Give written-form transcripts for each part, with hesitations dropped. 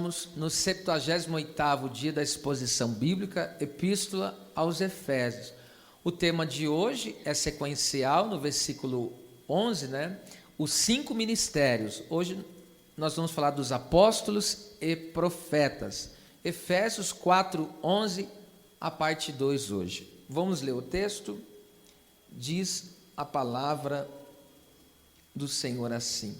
estamos no 78º dia da exposição bíblica, Epístola aos Efésios. O tema de hoje é sequencial, no versículo 11, né? Os 5 ministérios. Hoje nós vamos falar dos apóstolos e profetas. Efésios 4, 11, a parte 2 hoje. Vamos ler o texto? Diz a palavra do Senhor assim: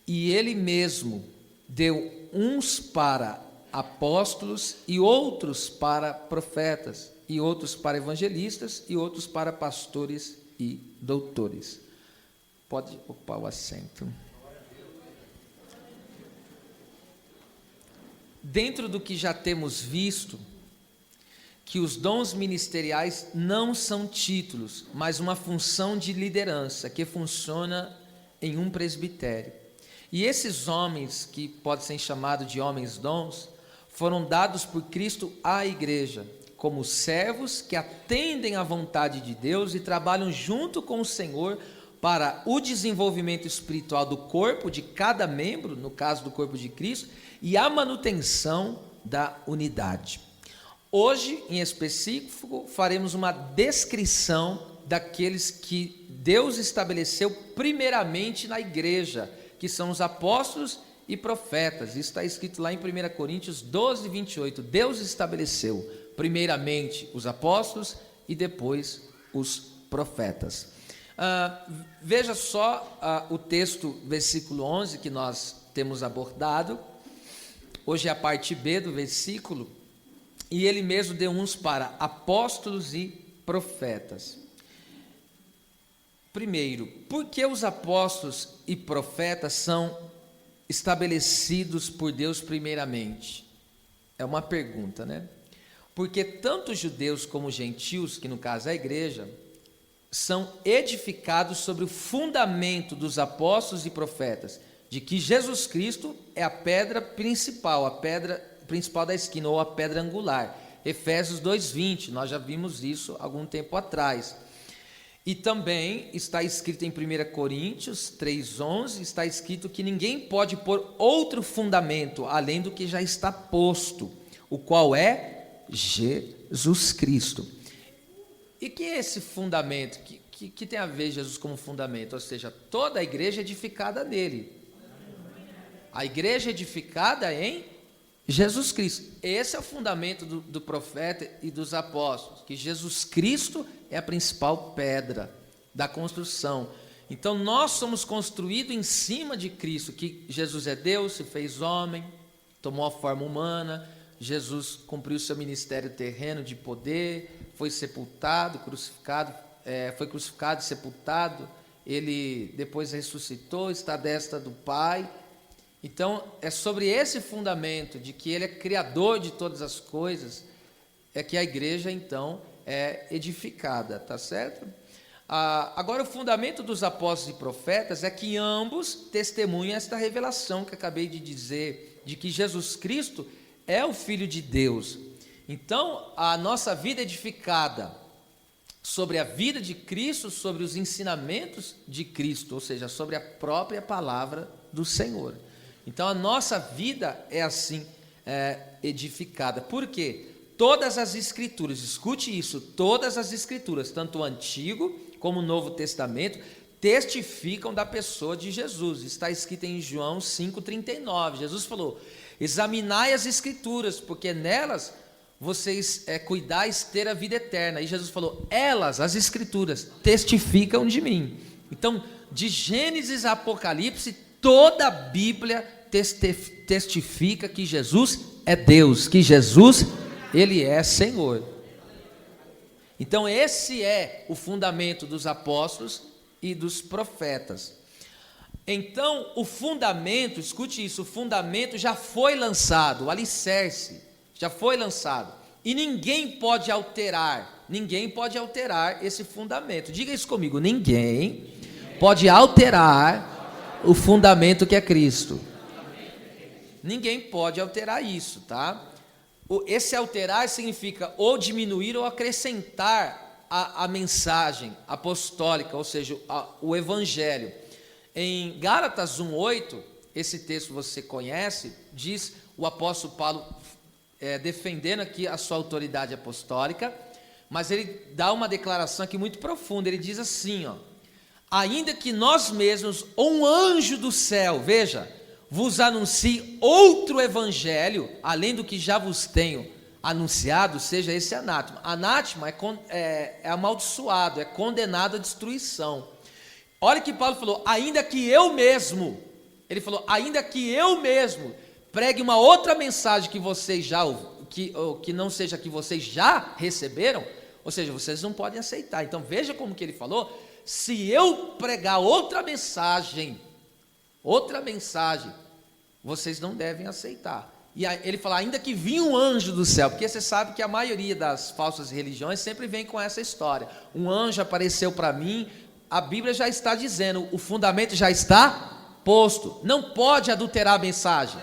E Ele mesmo deu uns para apóstolos, e outros para profetas, e outros para evangelistas, e outros para pastores e doutores. Pode ocupar o assento. Dentro do que já temos visto, que os dons ministeriais não são títulos, mas uma função de liderança que funciona em um presbitério. E esses homens, que podem ser chamados de homens dons, foram dados por Cristo à igreja, como servos que atendem à vontade de Deus e trabalham junto com o Senhor para o desenvolvimento espiritual do corpo, de cada membro, no caso do corpo de Cristo, e a manutenção da unidade. Hoje, em específico, faremos uma descrição daqueles que Deus estabeleceu primeiramente na igreja, que são os apóstolos e profetas. Isso está escrito lá em 1 Coríntios 12, 28. Deus estabeleceu primeiramente os apóstolos e depois os profetas. Veja só o texto, versículo 11, que nós temos abordado. Hoje é a parte B do versículo. E Ele mesmo deu uns para apóstolos e profetas. Primeiro, por que os apóstolos e profetas são estabelecidos por Deus primeiramente? É uma pergunta, né? Porque tanto judeus como gentios, que no caso é a igreja, são edificados sobre o fundamento dos apóstolos e profetas, de que Jesus Cristo é a pedra principal da esquina, ou a pedra angular. Efésios 2:20, nós já vimos isso algum tempo atrás. E também está escrito em 1 Coríntios 3:11, está escrito que ninguém pode pôr outro fundamento além do que já está posto, o qual é Jesus Cristo. E que é esse fundamento? Que tem a ver Jesus como fundamento? Ou seja, toda a igreja é edificada nele. A igreja é edificada em Jesus Cristo. Esse é o fundamento do profeta e dos apóstolos, que Jesus Cristo é a principal pedra da construção. Então nós somos construídos em cima de Cristo, que Jesus é Deus, se fez homem, tomou a forma humana. Jesus cumpriu seu ministério terreno de poder, foi sepultado, foi crucificado e sepultado. Ele depois ressuscitou, está à destra do Pai. Então, é sobre esse fundamento de que Ele é criador de todas as coisas, é que a igreja, então, é edificada, tá certo? Agora, o fundamento dos apóstolos e profetas é que ambos testemunham esta revelação que acabei de dizer, de que Jesus Cristo é o Filho de Deus. Então, a nossa vida é edificada sobre a vida de Cristo, sobre os ensinamentos de Cristo, ou seja, sobre a própria palavra do Senhor. Então a nossa vida é assim edificada. Por quê? Todas as escrituras, escute isso, todas as escrituras, tanto o Antigo como o Novo Testamento, testificam da pessoa de Jesus. Está escrito em João 5,39. Jesus falou: examinai as escrituras, porque nelas vocês cuidais ter a vida eterna. E Jesus falou: elas, as escrituras, testificam de mim. Então, de Gênesis a Apocalipse, toda a Bíblia testifica que Jesus é Deus, que Jesus, Ele é Senhor. Então esse é o fundamento dos apóstolos e dos profetas. Então o fundamento, escute isso, o fundamento já foi lançado, o alicerce já foi lançado, e ninguém pode alterar esse fundamento. Diga isso comigo: ninguém pode alterar o fundamento que é Cristo. Ninguém pode alterar isso, tá? Esse alterar significa ou diminuir ou acrescentar a mensagem apostólica, ou seja, o evangelho. Em Gálatas 1:8, esse texto você conhece, diz o apóstolo Paulo defendendo aqui a sua autoridade apostólica, mas ele dá uma declaração aqui muito profunda. Ele diz assim, ó: ainda que nós mesmos, ou um anjo do céu, veja, vos anuncie outro evangelho, além do que já vos tenho anunciado, seja esse anátema. Anátema é amaldiçoado, é condenado à destruição. Olha que Paulo falou, ainda que eu mesmo, ele falou, ainda que eu mesmo pregue uma outra mensagem que vocês já, que não seja que vocês já receberam, ou seja, vocês não podem aceitar. Então veja como que ele falou, se eu pregar outra mensagem, vocês não devem aceitar. E ele fala, ainda que vinha um anjo do céu, porque você sabe que a maioria das falsas religiões sempre vem com essa história. Um anjo apareceu para mim, a Bíblia já está dizendo, o fundamento já está posto. Não pode adulterar a mensagem.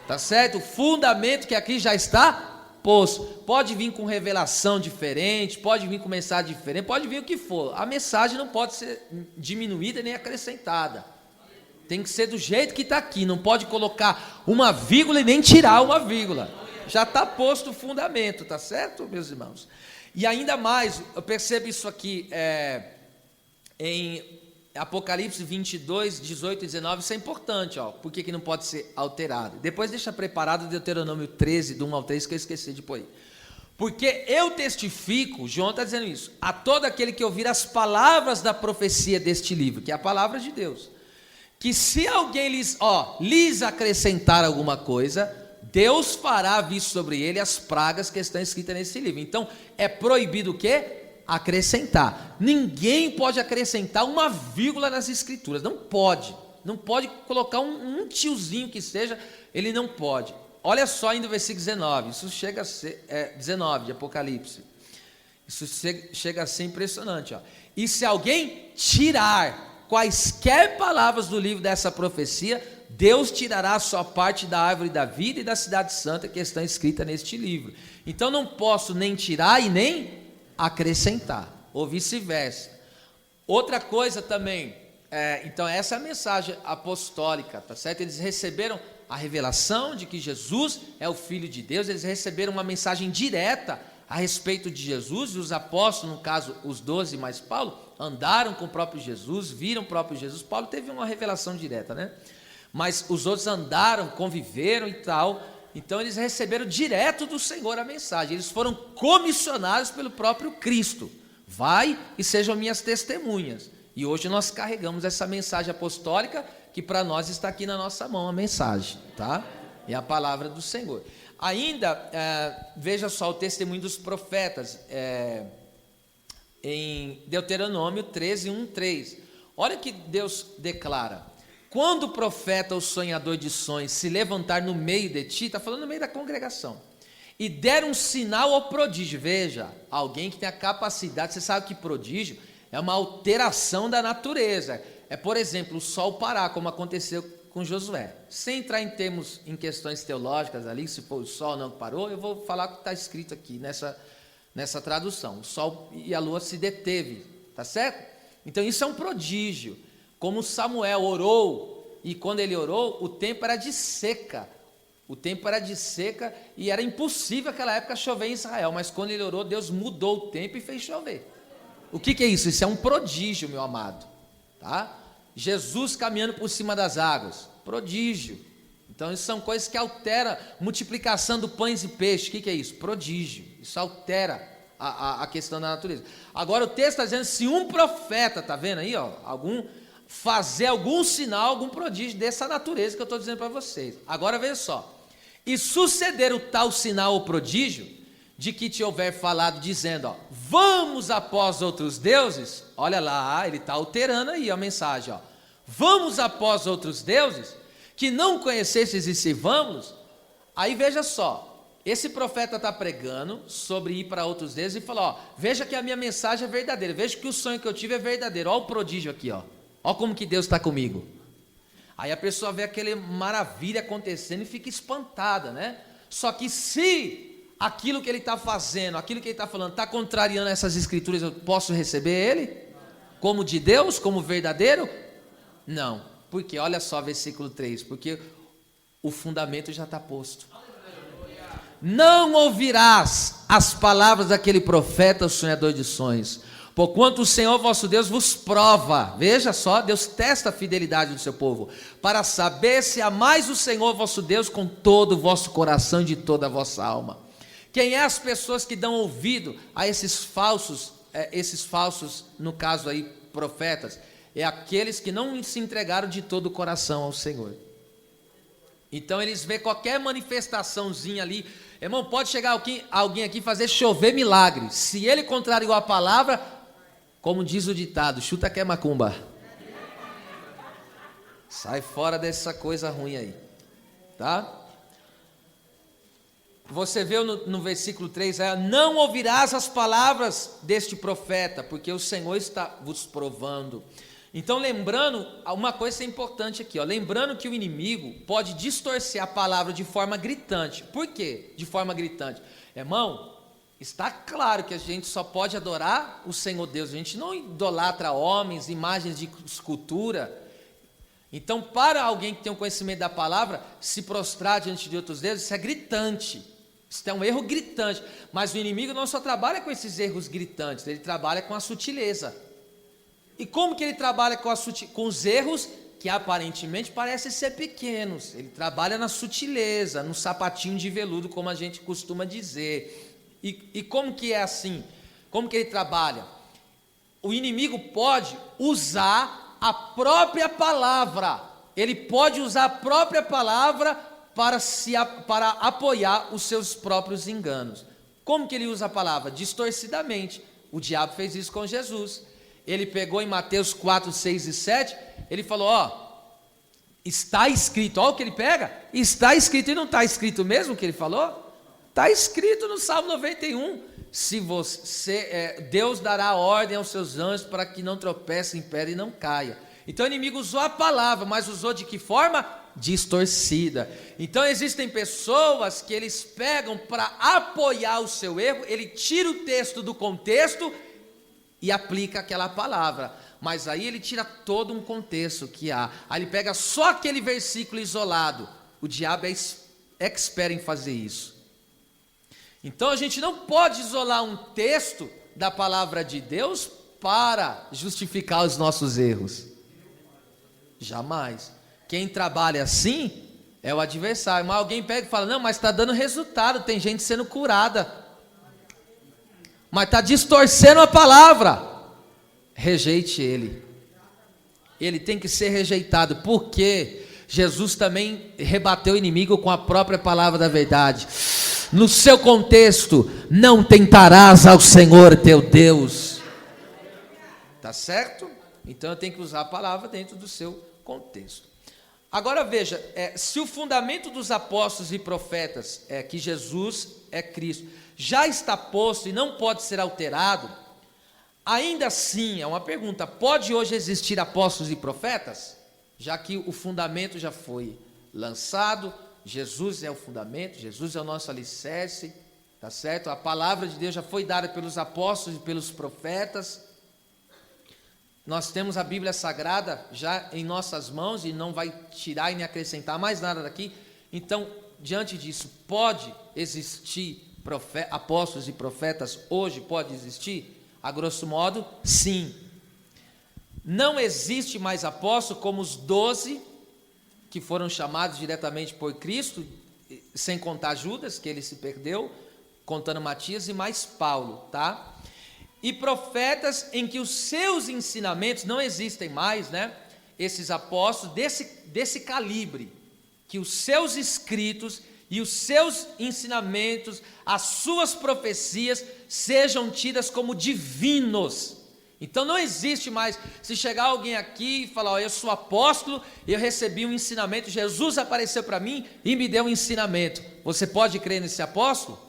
Tá certo? O fundamento que aqui já está posto. Pode vir com revelação diferente, pode vir com mensagem diferente, pode vir o que for. A mensagem não pode ser diminuída nem acrescentada. Tem que ser do jeito que está aqui, não pode colocar uma vírgula e nem tirar uma vírgula. Já está posto o fundamento, tá certo, meus irmãos? E ainda mais, eu percebo isso aqui em Apocalipse 22, 18 e 19, isso é importante, ó, por que não pode ser alterado? Depois deixa preparado Deuteronômio 13, do 1 ao 3, que eu esqueci de pôr aí. Porque eu testifico, João está dizendo isso, a todo aquele que ouvir as palavras da profecia deste livro, que é a palavra de Deus, que se alguém lhes acrescentar alguma coisa, Deus fará vir sobre ele as pragas que estão escritas nesse livro. Então, é proibido o quê? Acrescentar. Ninguém pode acrescentar uma vírgula nas escrituras, não pode colocar um tiozinho que seja, ele não pode. Olha só ainda o versículo 19, isso chega a ser, 19 de Apocalipse, isso chega a ser impressionante, ó. E se alguém tirar quaisquer palavras do livro dessa profecia, Deus tirará a sua parte da árvore da vida e da cidade santa que estão escritas neste livro. Então não posso nem tirar e nem acrescentar, ou vice-versa. Outra coisa também, então essa é a mensagem apostólica, tá certo? Eles receberam a revelação de que Jesus é o Filho de Deus, eles receberam uma mensagem direta a respeito de Jesus, e os apóstolos, no caso os 12 mais Paulo, andaram com o próprio Jesus, viram o próprio Jesus. Paulo teve uma revelação direta, né? Mas os outros andaram, conviveram e tal, então eles receberam direto do Senhor a mensagem, eles foram comissionados pelo próprio Cristo, vai e sejam minhas testemunhas, e hoje nós carregamos essa mensagem apostólica, que para nós está aqui na nossa mão a mensagem, tá? É a palavra do Senhor. Ainda, veja só o testemunho dos profetas, em Deuteronômio 13, 1, 3, olha que Deus declara: quando o profeta ou sonhador de sonhos se levantar no meio de ti, está falando no meio da congregação, e der um sinal ou prodígio, veja, alguém que tem a capacidade, você sabe que prodígio é uma alteração da natureza, por exemplo, o sol parar, como aconteceu com Josué, sem entrar em questões teológicas ali, se foi o sol não parou, eu vou falar o que está escrito aqui nessa tradução, o sol e a lua se deteve, tá certo? Então isso é um prodígio, como Samuel orou, e quando ele orou, o tempo era de seca, e era impossível naquela época chover em Israel, mas quando ele orou, Deus mudou o tempo e fez chover. O que é isso? Isso é um prodígio, meu amado, tá? Jesus caminhando por cima das águas, prodígio. Então isso são coisas que alteram, multiplicação do pães e peixes, o que é isso? Prodígio, isso altera a questão da natureza. Agora o texto está dizendo, se um profeta, está vendo aí, ó, fazer algum sinal, algum prodígio dessa natureza que eu estou dizendo para vocês. Agora veja só, e suceder o tal sinal ou prodígio, de que te houver falado dizendo, ó, vamos após outros deuses, olha lá, ele está alterando aí a mensagem, ó, vamos após outros deuses, que não conhecestes e servamos, aí veja só, esse profeta está pregando sobre ir para outros deuses e falou, ó, veja que a minha mensagem é verdadeira, veja que o sonho que eu tive é verdadeiro, olha o prodígio aqui, ó como que Deus está comigo. Aí a pessoa vê aquele maravilha acontecendo e fica espantada, né? Só que se aquilo que ele está fazendo, aquilo que ele está falando, está contrariando essas escrituras, eu posso receber ele? Como de Deus, como verdadeiro? Não. Porque, olha só, versículo 3, porque o fundamento já está posto. Não ouvirás as palavras daquele profeta, o sonhador de sonhos, porquanto o Senhor vosso Deus vos prova. Veja só, Deus testa a fidelidade do seu povo, para saber se amais o Senhor vosso Deus com todo o vosso coração e de toda a vossa alma. Quem é as pessoas que dão ouvido a esses falsos, no caso aí, profetas? É aqueles que não se entregaram de todo o coração ao Senhor. Então eles vêem qualquer manifestaçãozinha ali. Irmão, pode chegar alguém aqui e fazer chover milagre. Se ele contrariou a palavra, como diz o ditado, chuta que é macumba. Sai fora dessa coisa ruim aí, tá? Você vê no versículo 3, não ouvirás as palavras deste profeta, porque o Senhor está vos provando. Então, lembrando, uma coisa é importante aqui, lembrando que o inimigo pode distorcer a palavra de forma gritante. Por quê? De forma gritante. Irmão, está claro que a gente só pode adorar o Senhor Deus, a gente não idolatra homens, imagens de escultura. Então, para alguém que tem um conhecimento da palavra, se prostrar diante de outros deuses, isso é gritante. Isso é um erro gritante. Mas o inimigo não só trabalha com esses erros gritantes, ele trabalha com a sutileza. E como que ele trabalha com os erros que aparentemente parecem ser pequenos? Ele trabalha na sutileza, no sapatinho de veludo, como a gente costuma dizer. E como que é assim? Como que ele trabalha? O inimigo pode usar a própria palavra. Ele pode usar a própria palavra para apoiar os seus próprios enganos. Como que ele usa a palavra? Distorcidamente. O diabo fez isso com Jesus. Ele pegou em Mateus 4, 6 e 7, ele falou, está escrito, olha o que ele pega, está escrito, e não está escrito mesmo o que ele falou? Está escrito no Salmo 91, Deus dará ordem aos seus anjos para que não tropece em pedra e não caia. Então o inimigo usou a palavra, mas usou de que forma? Distorcida. Então existem pessoas que eles pegam para apoiar o seu erro, ele tira o texto do contexto e aplica aquela palavra, mas aí ele tira todo um contexto que há, aí ele pega só aquele versículo isolado. O diabo é expert em fazer isso. Então a gente não pode isolar um texto da palavra de Deus para justificar os nossos erros, jamais. Quem trabalha assim é o adversário. Mas alguém pega e fala, não, mas está dando resultado, tem gente sendo curada, mas está distorcendo a palavra. Rejeite ele. Ele tem que ser rejeitado, porque Jesus também rebateu o inimigo com a própria palavra da verdade. No seu contexto, não tentarás ao Senhor teu Deus. Tá certo? Então eu tenho que usar a palavra dentro do seu contexto. Agora veja, se o fundamento dos apóstolos e profetas é que Jesus é Cristo, já está posto e não pode ser alterado, ainda assim, é uma pergunta, pode hoje existir apóstolos e profetas? Já que o fundamento já foi lançado, Jesus é o fundamento, Jesus é o nosso alicerce, tá certo? A palavra de Deus já foi dada pelos apóstolos e pelos profetas, nós temos a Bíblia Sagrada já em nossas mãos e não vai tirar e nem acrescentar mais nada daqui. Então, diante disso, pode existir apóstolos e profetas hoje? Pode existir? A grosso modo, sim. Não existe mais apóstolo como os 12 que foram chamados diretamente por Cristo, sem contar Judas, que ele se perdeu, contando Matias e mais Paulo, tá? E profetas em que os seus ensinamentos não existem mais, né? Esses apóstolos desse calibre, que os seus escritos e os seus ensinamentos, as suas profecias sejam tidas como divinos. Então não existe mais, se chegar alguém aqui e falar, eu sou apóstolo, eu recebi um ensinamento, Jesus apareceu para mim e me deu um ensinamento. Você pode crer nesse apóstolo?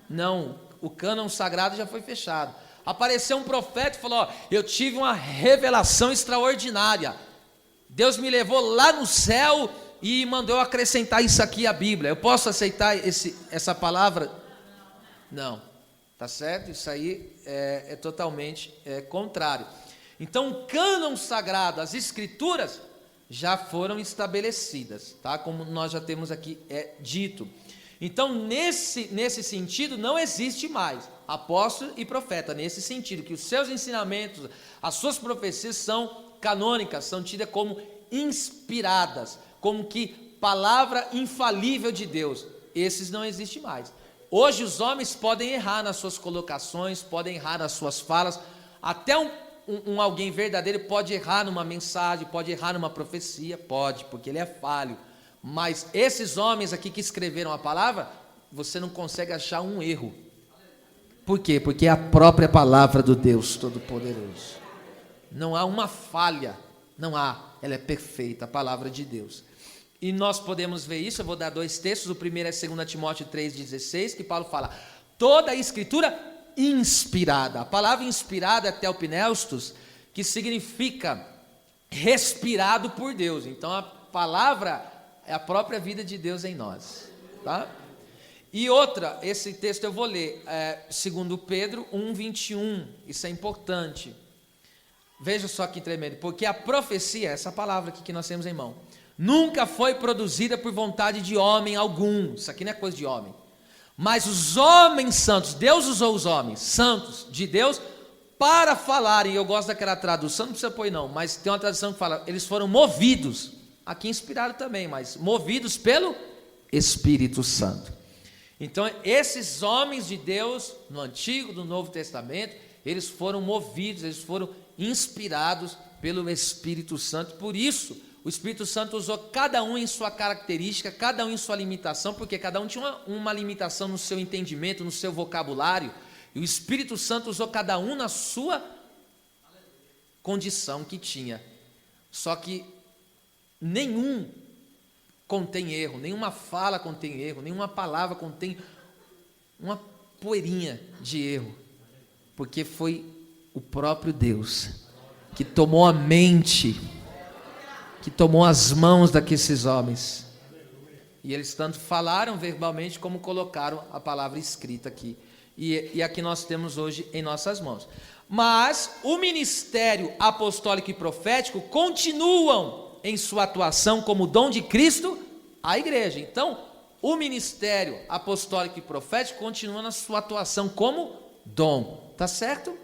Não, o cânon sagrado já foi fechado. Apareceu um profeta e falou, eu tive uma revelação extraordinária. Deus me levou lá no céu e mandou acrescentar isso aqui à Bíblia. Eu posso aceitar essa palavra? Não, tá certo? Isso aí é totalmente contrário. Então o cânon sagrado, as escrituras, já foram estabelecidas, tá? Como nós já temos aqui dito. Então, nesse sentido, não existe mais apóstolo e profeta, nesse sentido, que os seus ensinamentos, as suas profecias são canônicas, são tidas como inspiradas, como que palavra infalível de Deus. Esses não existem mais. Hoje os homens podem errar nas suas colocações, podem errar nas suas falas, até alguém verdadeiro pode errar numa mensagem, pode errar numa profecia, pode, porque ele é falho. Mas esses homens aqui que escreveram a palavra, você não consegue achar um erro. Por quê? Porque é a própria palavra do Deus Todo-Poderoso. Não há uma falha, não há, ela é perfeita, a palavra de Deus. E nós podemos ver isso, eu vou dar 2 textos, o primeiro é 2 Timóteo 3,16, que Paulo fala, toda a escritura inspirada. A palavra inspirada é telpneustos, que significa respirado por Deus. Então a palavra é a própria vida de Deus em nós, tá? E outra, esse texto eu vou ler, 2 Pedro 1,21, isso é importante. Veja só que tremendo, porque a profecia, essa palavra aqui que nós temos em mão, nunca foi produzida por vontade de homem algum. Isso aqui não é coisa de homem. Mas os homens santos, Deus usou os homens santos de Deus para falarem. Eu gosto daquela tradução, não precisa pôr não, mas tem uma tradução que fala, eles foram movidos, aqui inspirado também, mas movidos pelo Espírito Santo. Então esses homens de Deus, no Antigo, no Novo Testamento, eles foram movidos, eles foram inspirados pelo Espírito Santo. Por isso o Espírito Santo usou cada um em sua característica, cada um em sua limitação, porque cada um tinha uma limitação no seu entendimento, no seu vocabulário, e o Espírito Santo usou cada um na sua condição que tinha. Só que nenhum contém erro, nenhuma fala contém erro, nenhuma palavra contém uma poeirinha de erro, porque foi o próprio Deus que tomou a mente, que tomou as mãos daqueles homens, e eles tanto falaram verbalmente como colocaram a palavra escrita aqui, e aqui nós temos hoje em nossas mãos. Mas o ministério apostólico e profético continuam em sua atuação como dom de Cristo à igreja. Então o ministério apostólico e profético continua na sua atuação como dom, tá certo?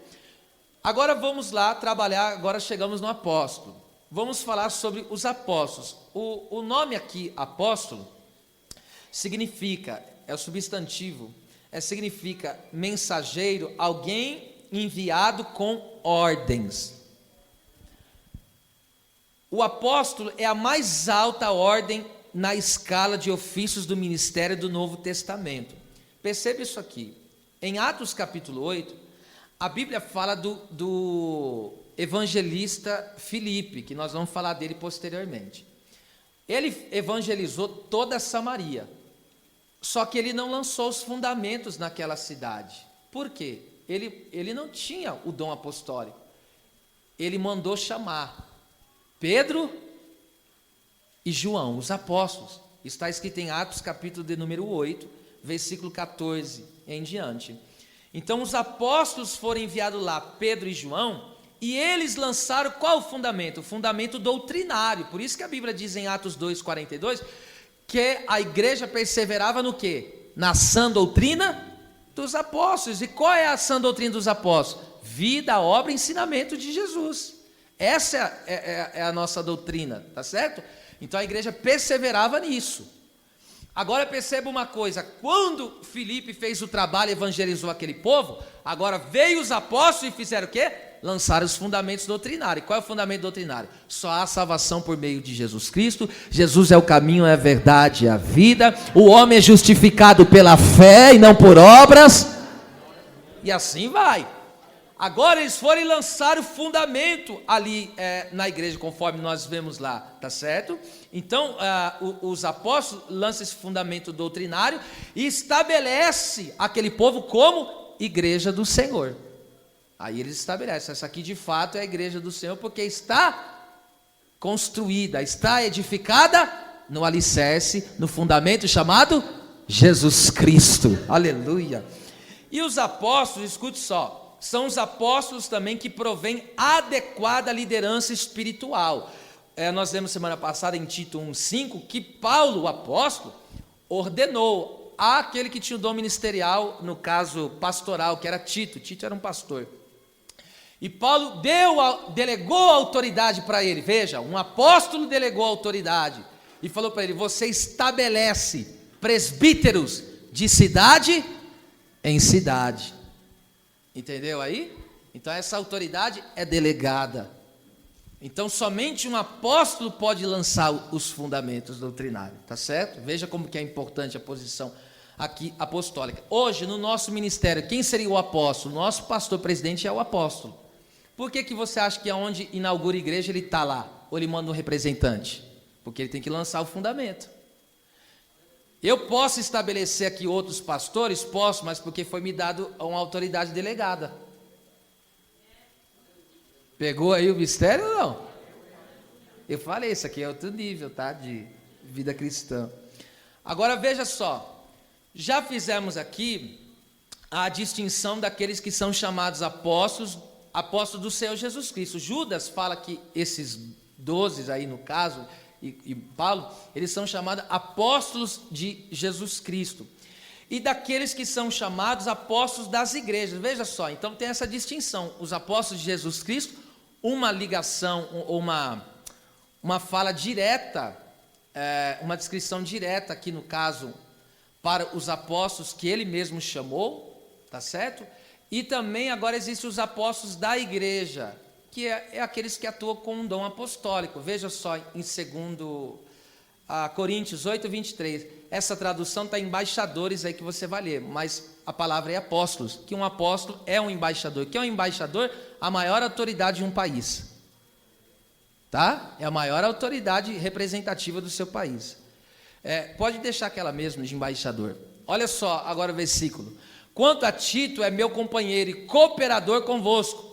Agora vamos lá trabalhar, agora chegamos no apóstolo. Vamos falar sobre os apóstolos. O nome aqui, apóstolo, significa, é o substantivo, significa mensageiro, alguém enviado com ordens. O apóstolo é a mais alta ordem na escala de ofícios do ministério do Novo Testamento. Perceba isso aqui. Em Atos capítulo 8, a Bíblia fala do evangelista Filipe, que nós vamos falar dele posteriormente. Ele evangelizou toda a Samaria, só que ele não lançou os fundamentos naquela cidade. Por quê? Ele não tinha o dom apostólico. Ele mandou chamar Pedro e João, os apóstolos. Está escrito em Atos capítulo de número 8, versículo 14 em diante. Então os apóstolos foram enviados lá, Pedro e João, e eles lançaram qual o fundamento? O fundamento doutrinário. Por isso que a Bíblia diz em Atos 2,42, que a igreja perseverava no quê? Na sã doutrina dos apóstolos. E qual é a sã doutrina dos apóstolos? Vida, obra e ensinamento de Jesus. Essa é a nossa doutrina, tá certo? Então a igreja perseverava nisso. Agora perceba uma coisa, quando Filipe fez o trabalho e evangelizou aquele povo, agora veio os apóstolos e fizeram o quê? Lançaram os fundamentos doutrinários. Qual é o fundamento doutrinário? Só há salvação por meio de Jesus Cristo. Jesus é o caminho, é a verdade, é a vida. O homem é justificado pela fé e não por obras. E assim vai. Agora eles foram e lançaram o fundamento ali na igreja, conforme nós vemos lá, tá certo? Então os apóstolos lançam esse fundamento doutrinário e estabelece aquele povo como igreja do Senhor. Aí eles estabelecem, essa aqui de fato é a igreja do Senhor, porque está construída, está edificada no alicerce, no fundamento chamado Jesus Cristo. Aleluia. E os apóstolos, escute só, são os apóstolos também que provêm adequada liderança espiritual. nós lemos semana passada em Tito 1,5, que Paulo, o apóstolo, ordenou àquele que tinha o dom ministerial, no caso pastoral, que era Tito. Tito era um pastor. E Paulo delegou a autoridade para ele. Veja, um apóstolo delegou a autoridade e falou para ele: você estabelece presbíteros de cidade em cidade. Entendeu aí? Então essa autoridade é delegada. Então somente um apóstolo pode lançar os fundamentos doutrinários, tá certo? Veja como que é importante a posição aqui apostólica. Hoje no nosso ministério, quem seria o apóstolo? Nosso pastor presidente é o apóstolo. Por que você acha que aonde inaugura a igreja ele está lá? Ou ele manda um representante? Porque ele tem que lançar o fundamento. Eu posso estabelecer aqui outros pastores? Posso, mas porque foi me dado uma autoridade delegada. Pegou aí o mistério ou não? Eu falei, isso aqui é outro nível, tá? De vida cristã. Agora veja só, já fizemos aqui a distinção daqueles que são chamados apóstolos do Senhor Jesus Cristo. Judas fala que esses 12 aí no caso, e Paulo, eles são chamados apóstolos de Jesus Cristo. E daqueles que são chamados apóstolos das igrejas. Veja só, então tem essa distinção. Os apóstolos de Jesus Cristo, uma ligação, uma fala direta, uma descrição direta aqui no caso, para os apóstolos que ele mesmo chamou, tá certo? E também agora existem os apóstolos da igreja, que é aqueles que atuam com um dom apostólico. Veja só em 2 Coríntios 8, 23. Essa tradução está embaixadores aí que você vai ler, mas a palavra é apóstolos, que um apóstolo é um embaixador. Que é um embaixador? A maior autoridade de um país. Tá? É a maior autoridade representativa do seu país. Pode deixar aquela mesmo de embaixador. Olha só agora o versículo. Quanto a Tito é meu companheiro e cooperador convosco.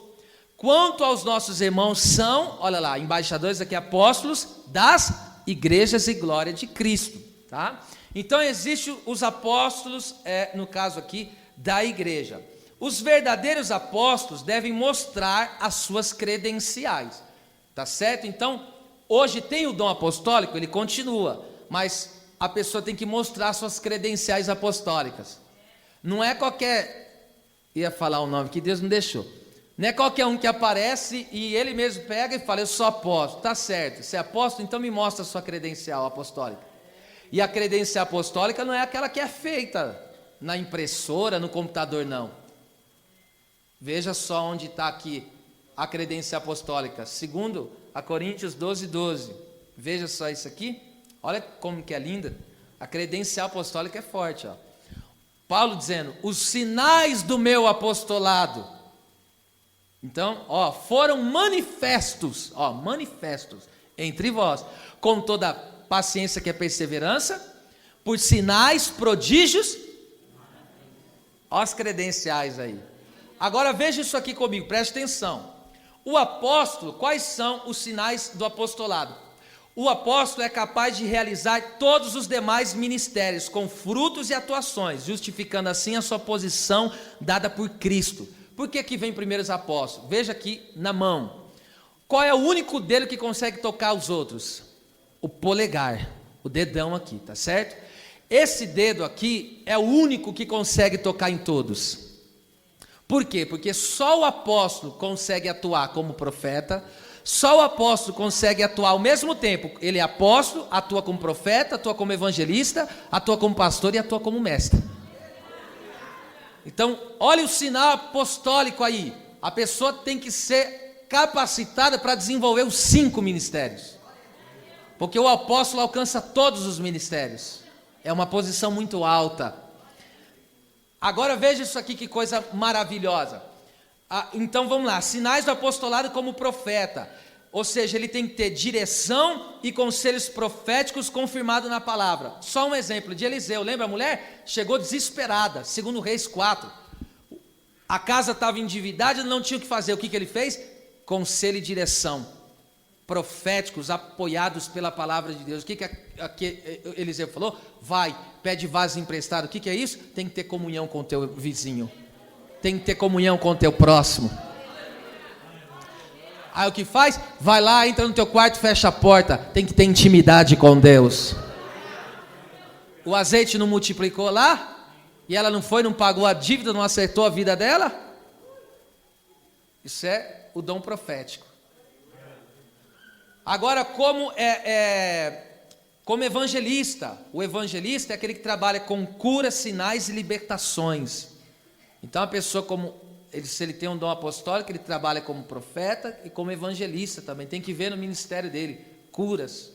Quanto aos nossos irmãos são, olha lá, embaixadores aqui, apóstolos das igrejas e glória de Cristo, tá? Então existem os apóstolos, no caso aqui, da igreja. Os verdadeiros apóstolos devem mostrar as suas credenciais, tá certo? Então, hoje tem o dom apostólico, ele continua, mas a pessoa tem que mostrar suas credenciais apostólicas. Não é qualquer, ia falar o nome que Deus não deixou. Não é qualquer um que aparece e ele mesmo pega e fala: eu sou apóstolo. Tá certo, você é apóstolo, então me mostra a sua credencial apostólica. E a credencial apostólica não é aquela que é feita na impressora, no computador, não. Veja só onde está aqui a credencial apostólica. Segundo a Coríntios 12, 12. Veja só isso aqui. Olha como que é linda. A credencial apostólica é forte, ó. Paulo dizendo: os sinais do meu apostolado. Então, foram manifestos entre vós, com toda paciência que é perseverança, por sinais, prodígios, as credenciais aí. Agora veja isso aqui comigo, preste atenção. O apóstolo, quais são os sinais do apostolado? O apóstolo é capaz de realizar todos os demais ministérios, com frutos e atuações, justificando assim a sua posição dada por Cristo. Por que vem primeiro os apóstolos? Veja aqui na mão. Qual é o único dedo que consegue tocar os outros? O polegar, o dedão aqui, tá certo? Esse dedo aqui é o único que consegue tocar em todos. Por quê? Porque só o apóstolo consegue atuar como profeta, só o apóstolo consegue atuar ao mesmo tempo. Ele é apóstolo, atua como profeta, atua como evangelista, atua como pastor e atua como mestre. Então, olha o sinal apostólico aí. A pessoa tem que ser capacitada para desenvolver os 5 ministérios. Porque o apóstolo alcança todos os ministérios. É uma posição muito alta. Agora veja isso aqui, que coisa maravilhosa. Então vamos lá, sinais do apostolado como profeta. Ou seja, ele tem que ter direção e conselhos proféticos confirmados na palavra. Só um exemplo de Eliseu, lembra a mulher? Chegou desesperada, segundo Reis 4. A casa estava endividada, não tinha o que fazer. O que ele fez? Conselho e direção proféticos, apoiados pela palavra de Deus. O que Eliseu falou? Vai, pede vaso emprestado. O que é isso? Tem que ter comunhão com o teu vizinho. Tem que ter comunhão com o teu próximo. Aí o que faz? Vai lá, entra no teu quarto, fecha a porta. Tem que ter intimidade com Deus. O azeite não multiplicou lá? E ela não foi, não pagou a dívida, não acertou a vida dela? Isso é o dom profético. Agora, como evangelista, o evangelista é aquele que trabalha com curas, sinais e libertações. Então a pessoa, se ele tem um dom apostólico, ele trabalha como profeta e como evangelista também. Tem que ver no ministério dele curas,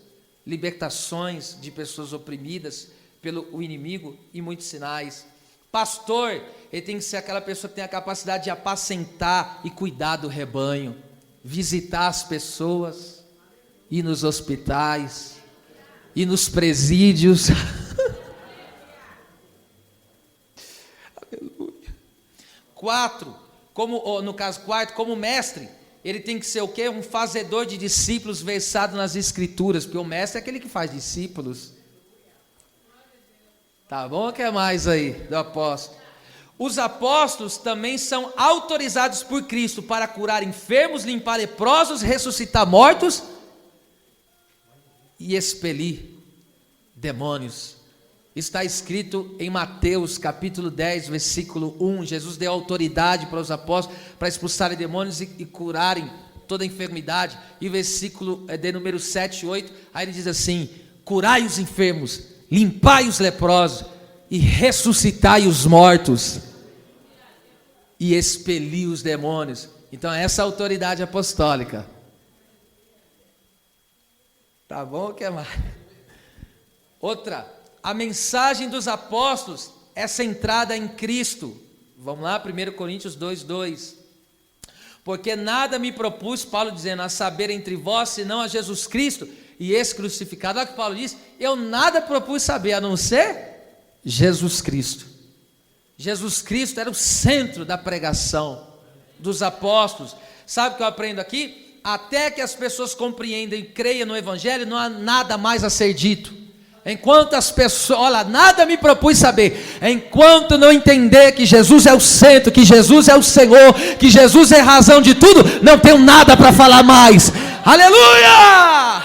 libertações de pessoas oprimidas pelo inimigo e muitos sinais. Pastor, ele tem que ser aquela pessoa que tem a capacidade de apacentar e cuidar do rebanho, visitar as pessoas, ir nos hospitais, ir nos presídios. Aleluia. 4, como mestre, ele tem que ser o quê? Um fazedor de discípulos versado nas escrituras, porque o mestre é aquele que faz discípulos. Tá bom? O que é mais aí do apóstolo? Os apóstolos também são autorizados por Cristo para curar enfermos, limpar leprosos, ressuscitar mortos e expelir demônios. Está escrito em Mateus capítulo 10, versículo 1. Jesus deu autoridade para os apóstolos para expulsarem demônios e curarem toda a enfermidade. E o versículo de número 7 e 8, aí ele diz assim: curai os enfermos, limpai os leprosos e ressuscitai os mortos e expeli os demônios. Então essa é a autoridade apostólica. Tá bom? O que mais? Outra, a mensagem dos apóstolos é centrada em Cristo. Vamos lá, 1 Coríntios 2:2. Porque nada me propus, Paulo dizendo, a saber entre vós, senão a Jesus Cristo e esse crucificado. Olha o que Paulo diz: eu nada propus saber, a não ser Jesus Cristo. Jesus Cristo era o centro da pregação dos apóstolos. Sabe o que eu aprendo aqui? Até que as pessoas compreendam e creiam no Evangelho, não há nada mais a ser dito. Enquanto as pessoas, olha, nada me propus saber, enquanto não entender que Jesus é o centro, que Jesus é o Senhor, que Jesus é a razão de tudo, não tenho nada para falar mais. Aleluia!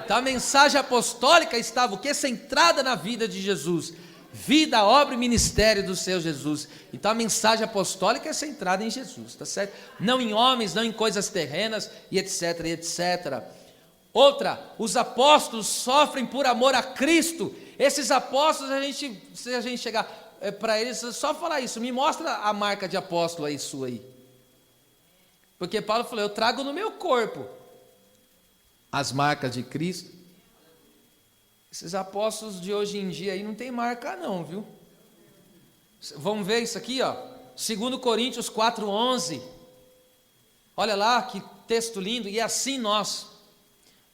Então a mensagem apostólica estava o que? Centrada na vida de Jesus, vida, obra e ministério do Senhor Jesus. Então a mensagem apostólica é centrada em Jesus, tá certo? Não em homens, não em coisas terrenas e etc, e etc. Outra, os apóstolos sofrem por amor a Cristo. Esses apóstolos, se a gente chegar para eles, só falar isso, me mostra a marca de apóstolo aí sua aí. Porque Paulo falou, eu trago no meu corpo as marcas de Cristo. Esses apóstolos de hoje em dia aí não tem marca não, viu? Vamos ver isso aqui, ó. 2 Coríntios 4:11. Olha lá que texto lindo. E assim nós,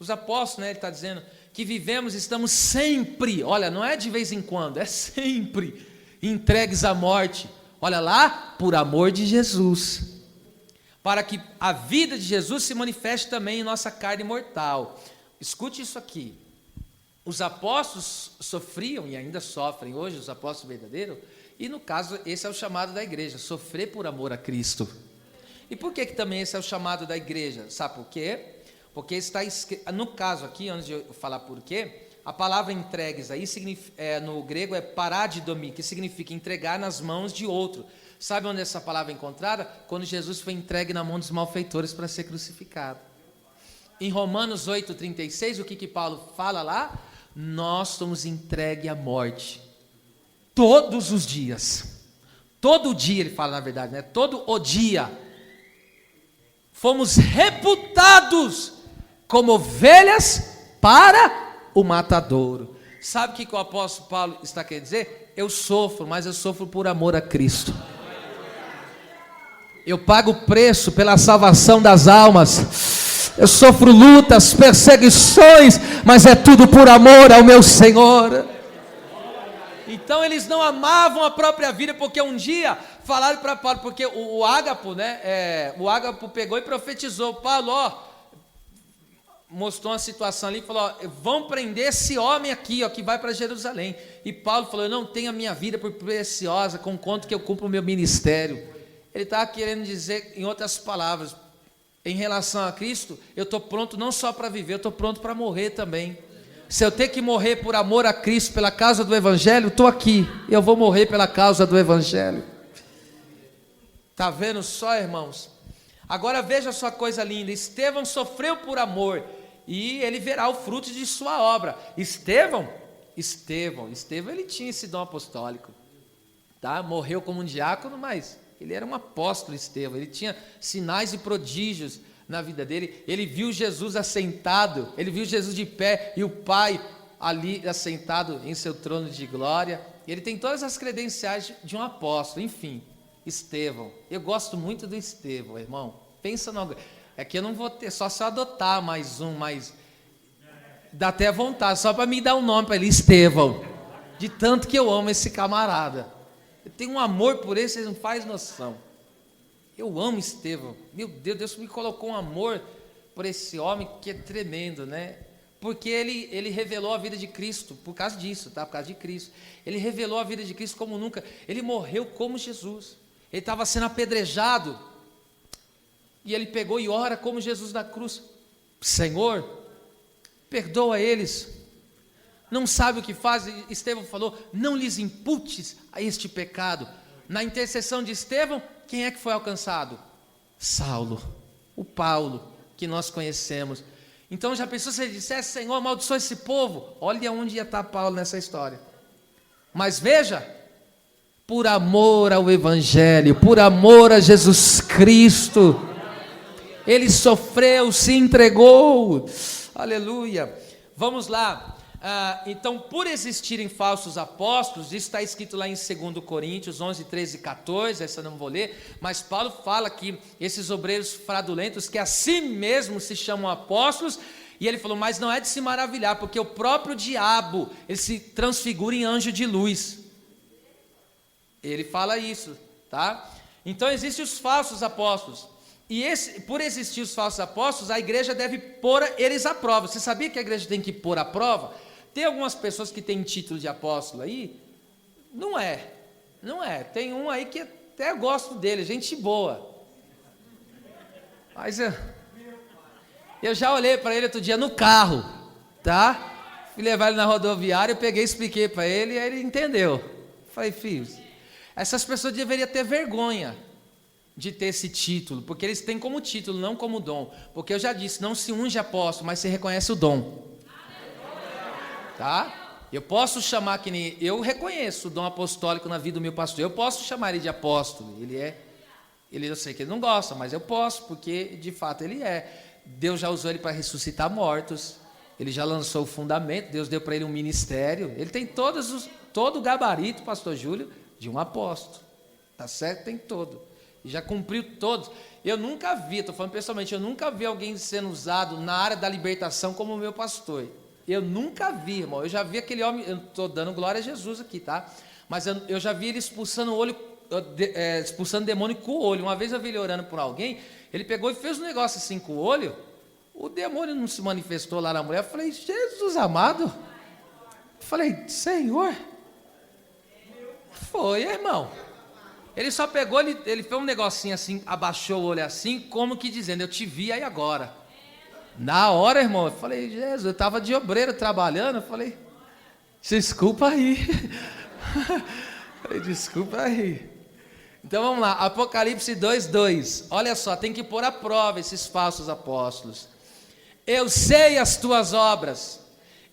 os apóstolos, né, ele está dizendo que vivemos, estamos sempre, olha, não é de vez em quando, é sempre entregues à morte. Olha lá, por amor de Jesus, para que a vida de Jesus se manifeste também em nossa carne mortal. Escute isso aqui. Os apóstolos sofriam e ainda sofrem hoje, os apóstolos verdadeiros, e no caso esse é o chamado da igreja, sofrer por amor a Cristo. E por que também esse é o chamado da igreja? Sabe por quê? Porque está escrito, no caso aqui, antes de eu falar por quê, a palavra entregues aí no grego é paradidomi, que significa entregar nas mãos de outro. Sabe onde essa palavra é encontrada? Quando Jesus foi entregue na mão dos malfeitores para ser crucificado. Em Romanos 8:36, o que Paulo fala lá? Nós somos entregues à morte todos os dias. Todo dia ele fala, na verdade, né? Todo o dia fomos reputados como ovelhas para o matadouro. Sabe o que o apóstolo Paulo está querendo dizer? Eu sofro, mas eu sofro por amor a Cristo. Eu pago o preço pela salvação das almas. Eu sofro lutas, perseguições, mas é tudo por amor ao meu Senhor. Então eles não amavam a própria vida, porque um dia falaram para Paulo, porque o Ágapo, né? O Ágapo pegou e profetizou. Paulo, mostrou uma situação ali e falou: vão prender esse homem aqui, que vai para Jerusalém. E Paulo falou: eu não tenho a minha vida por preciosa, conquanto que eu cumpro o meu ministério. Ele estava querendo dizer, em outras palavras, em relação a Cristo, eu estou pronto não só para viver, eu estou pronto para morrer também. Se eu ter que morrer por amor a Cristo, pela causa do Evangelho, estou aqui, eu vou morrer pela causa do Evangelho. Está vendo só, irmãos? Agora veja só coisa linda, Estevão sofreu por amor, e ele verá o fruto de sua obra. Estevão, ele tinha esse dom apostólico, tá? Morreu como um diácono, mas ele era um apóstolo. Estevão, ele tinha sinais e prodígios na vida dele. Ele viu Jesus assentado, ele viu Jesus de pé e o Pai ali assentado em seu trono de glória. Ele tem todas as credenciais de um apóstolo. Enfim, Estevão, eu gosto muito do Estevão, irmão. Pensa no... É que eu não vou ter, só se eu adotar mais um, mas dá até vontade, só para me dar um nome para ele, Estevão, de tanto que eu amo esse camarada. Eu tenho um amor por ele, vocês não fazem noção. Eu amo Estevão. Meu Deus, Deus me colocou um amor por esse homem que é tremendo, né? Porque ele revelou a vida de Cristo, por causa disso, tá? Por causa de Cristo. Ele revelou a vida de Cristo como nunca. Ele morreu como Jesus. Ele estava sendo apedrejado. E ele pegou e ora como Jesus na cruz. Senhor, perdoa eles. Não sabe o que faz. Estevão falou, não lhes imputes a este pecado. Na intercessão de Estevão, quem é que foi alcançado? Saulo, o Paulo, que nós conhecemos. Então já pensou se ele dissesse, Senhor, amaldiçoa esse povo? Olha onde ia estar Paulo nessa história. Mas veja, por amor ao Evangelho, por amor a Jesus Cristo, ele sofreu, se entregou. Aleluia. Vamos lá. Então, por existirem falsos apóstolos, isso está escrito lá em 2 Coríntios 11, 13 e 14, essa eu não vou ler, mas Paulo fala que esses obreiros fraudulentos, que assim mesmo se chamam apóstolos, e ele falou, mas não é de se maravilhar, porque o próprio diabo, ele se transfigura em anjo de luz. Ele fala isso, tá? Então, existem os falsos apóstolos, e por existir os falsos apóstolos, a igreja deve pôr eles à prova. Você sabia que a igreja tem que pôr à prova? Tem algumas pessoas que têm título de apóstolo aí? Não é. Tem um aí que até gosto dele, gente boa. Mas eu já olhei para ele outro dia no carro, tá? Fui levar ele na rodoviária, eu peguei e expliquei para ele, e aí ele entendeu. Falei, filhos, essas pessoas deveriam ter vergonha de ter esse título, porque eles têm como título, não como dom. Porque eu já disse, não se unge apóstolo, mas se reconhece o dom. Tá? Eu posso chamar, que nem eu reconheço o dom apostólico na vida do meu pastor, eu posso chamar ele de apóstolo, eu sei que ele não gosta, mas eu posso, porque de fato ele é. Deus já usou ele para ressuscitar mortos, ele já lançou o fundamento, Deus deu para ele um ministério, ele tem todo o gabarito, pastor Júlio, de um apóstolo, tá certo? Tem todo, e já cumpriu todos. Eu nunca vi, estou falando pessoalmente, eu nunca vi alguém sendo usado na área da libertação como o meu pastor. Eu nunca vi, irmão. Eu já vi aquele homem, eu estou dando glória a Jesus aqui, tá? Mas eu já vi ele expulsando expulsando demônio com o olho. Uma vez eu vi ele orando por alguém, ele pegou e fez um negócio assim com o olho, o demônio não se manifestou lá na mulher. Eu falei, Jesus amado. Eu falei, Senhor. Foi, irmão. Ele só pegou, ele fez um negocinho assim, abaixou o olho assim, como que dizendo, eu te vi aí agora. Na hora, irmão, eu falei, Jesus, eu estava de obreiro trabalhando, eu falei, desculpa aí. Falei, desculpa aí. Então vamos lá, Apocalipse 2:2. Olha só, tem que pôr à prova esses falsos apóstolos. Eu sei as tuas obras,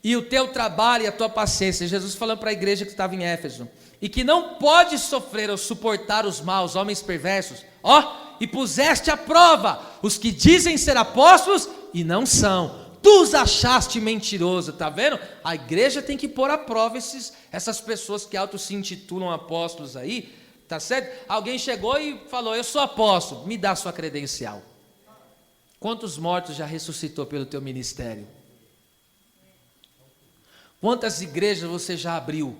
e o teu trabalho e a tua paciência. Jesus falando para a igreja que estava em Éfeso, e que não pode sofrer ou suportar os maus, homens perversos. E puseste à prova os que dizem ser apóstolos e não são. Tu os achaste mentiroso, tá vendo? A igreja tem que pôr à prova essas pessoas que se intitulam apóstolos aí, tá certo? Alguém chegou e falou, eu sou apóstolo, me dá sua credencial. Quantos mortos já ressuscitou pelo teu ministério? Quantas igrejas você já abriu?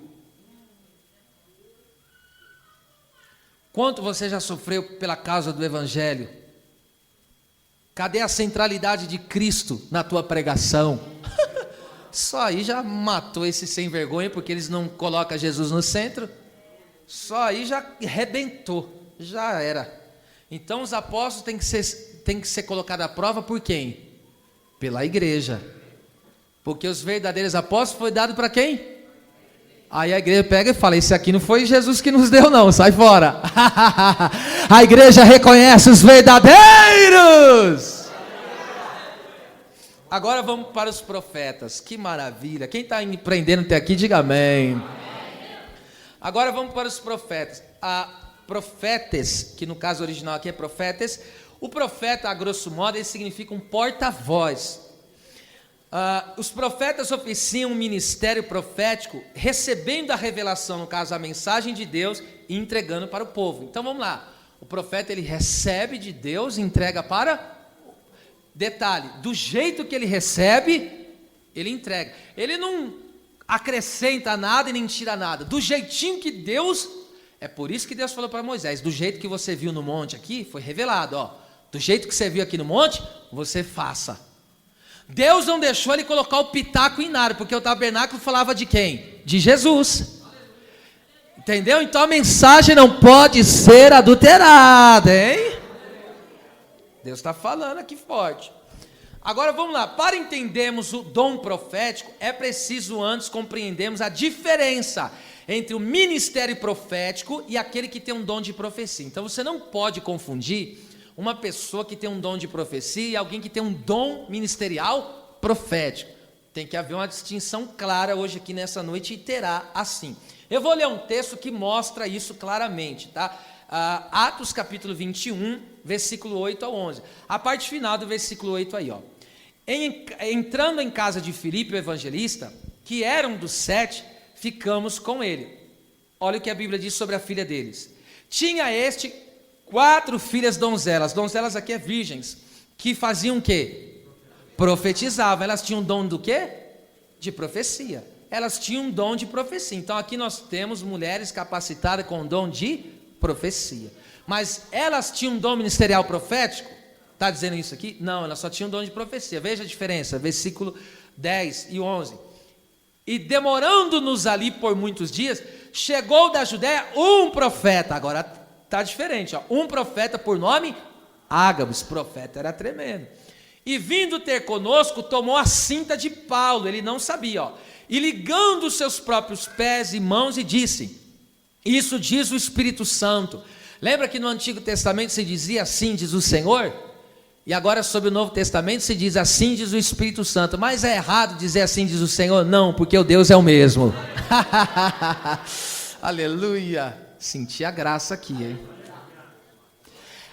Quanto você já sofreu pela causa do Evangelho? Cadê a centralidade de Cristo na tua pregação? Só aí já matou esse sem vergonha, porque eles não colocam Jesus no centro. Só aí já arrebentou, já era. Então os apóstolos têm que ser tem que ser colocado à prova por quem? Pela igreja. Porque os verdadeiros apóstolos foi dado para quem? Aí a igreja pega e fala, esse aqui não foi Jesus que nos deu não, sai fora. A igreja reconhece os verdadeiros. Agora vamos para os profetas, que maravilha. Quem está empreendendo até aqui, diga amém. Agora vamos para os profetas. Profetes, que no caso original aqui é profetes. O profeta, a grosso modo, ele significa um porta-voz. Os profetas oficiam um ministério profético, recebendo a revelação, no caso a mensagem de Deus, e entregando para o povo. Então vamos lá, o profeta ele recebe de Deus e entrega para... Detalhe, do jeito que ele recebe, ele entrega. Ele não acrescenta nada e nem tira nada, do jeitinho que Deus... É por isso que Deus falou para Moisés, do jeito que você viu no monte aqui, foi revelado, ó, do jeito que você viu aqui no monte, você faça. Deus não deixou ele colocar o pitaco em nada, porque o tabernáculo falava de quem? De Jesus. Entendeu? Então a mensagem não pode ser adulterada, hein? Deus está falando aqui forte. Agora vamos lá, para entendermos o dom profético, é preciso antes compreendermos a diferença entre o ministério profético e aquele que tem um dom de profecia. Então você não pode confundir uma pessoa que tem um dom de profecia e alguém que tem um dom ministerial profético. Tem que haver uma distinção clara hoje aqui nessa noite e terá assim. Eu vou ler um texto que mostra isso claramente, tá? Atos capítulo 21, versículo 8 ao 11. A parte final do versículo 8 aí, ó. Entrando em casa de Filipe, o evangelista, que era um dos 7, ficamos com ele. Olha o que a Bíblia diz sobre a filha deles. Tinha este 4 filhas donzelas. Donzelas aqui é virgens. Que faziam o quê? Profetizavam. Elas tinham dom do quê? De profecia. Elas tinham um dom de profecia. Então aqui nós temos mulheres capacitadas com dom de profecia. Mas elas tinham um dom ministerial profético? Está dizendo isso aqui? Não, elas só tinham um dom de profecia. Veja a diferença. Versículo 10 e 11. E demorando-nos ali por muitos dias, chegou da Judéia um profeta. Agora está diferente, ó. Um profeta por nome Ágabo. Esse profeta era tremendo. E vindo ter conosco, tomou a cinta de Paulo, ele não sabia, ó. E ligando os seus próprios pés e mãos, e disse: isso diz o Espírito Santo. Lembra que no Antigo Testamento se dizia assim diz o Senhor? E agora sobre o Novo Testamento se diz assim diz o Espírito Santo. Mas é errado dizer assim diz o Senhor? Não, porque o Deus é o mesmo. Aleluia. Senti a graça aqui, hein?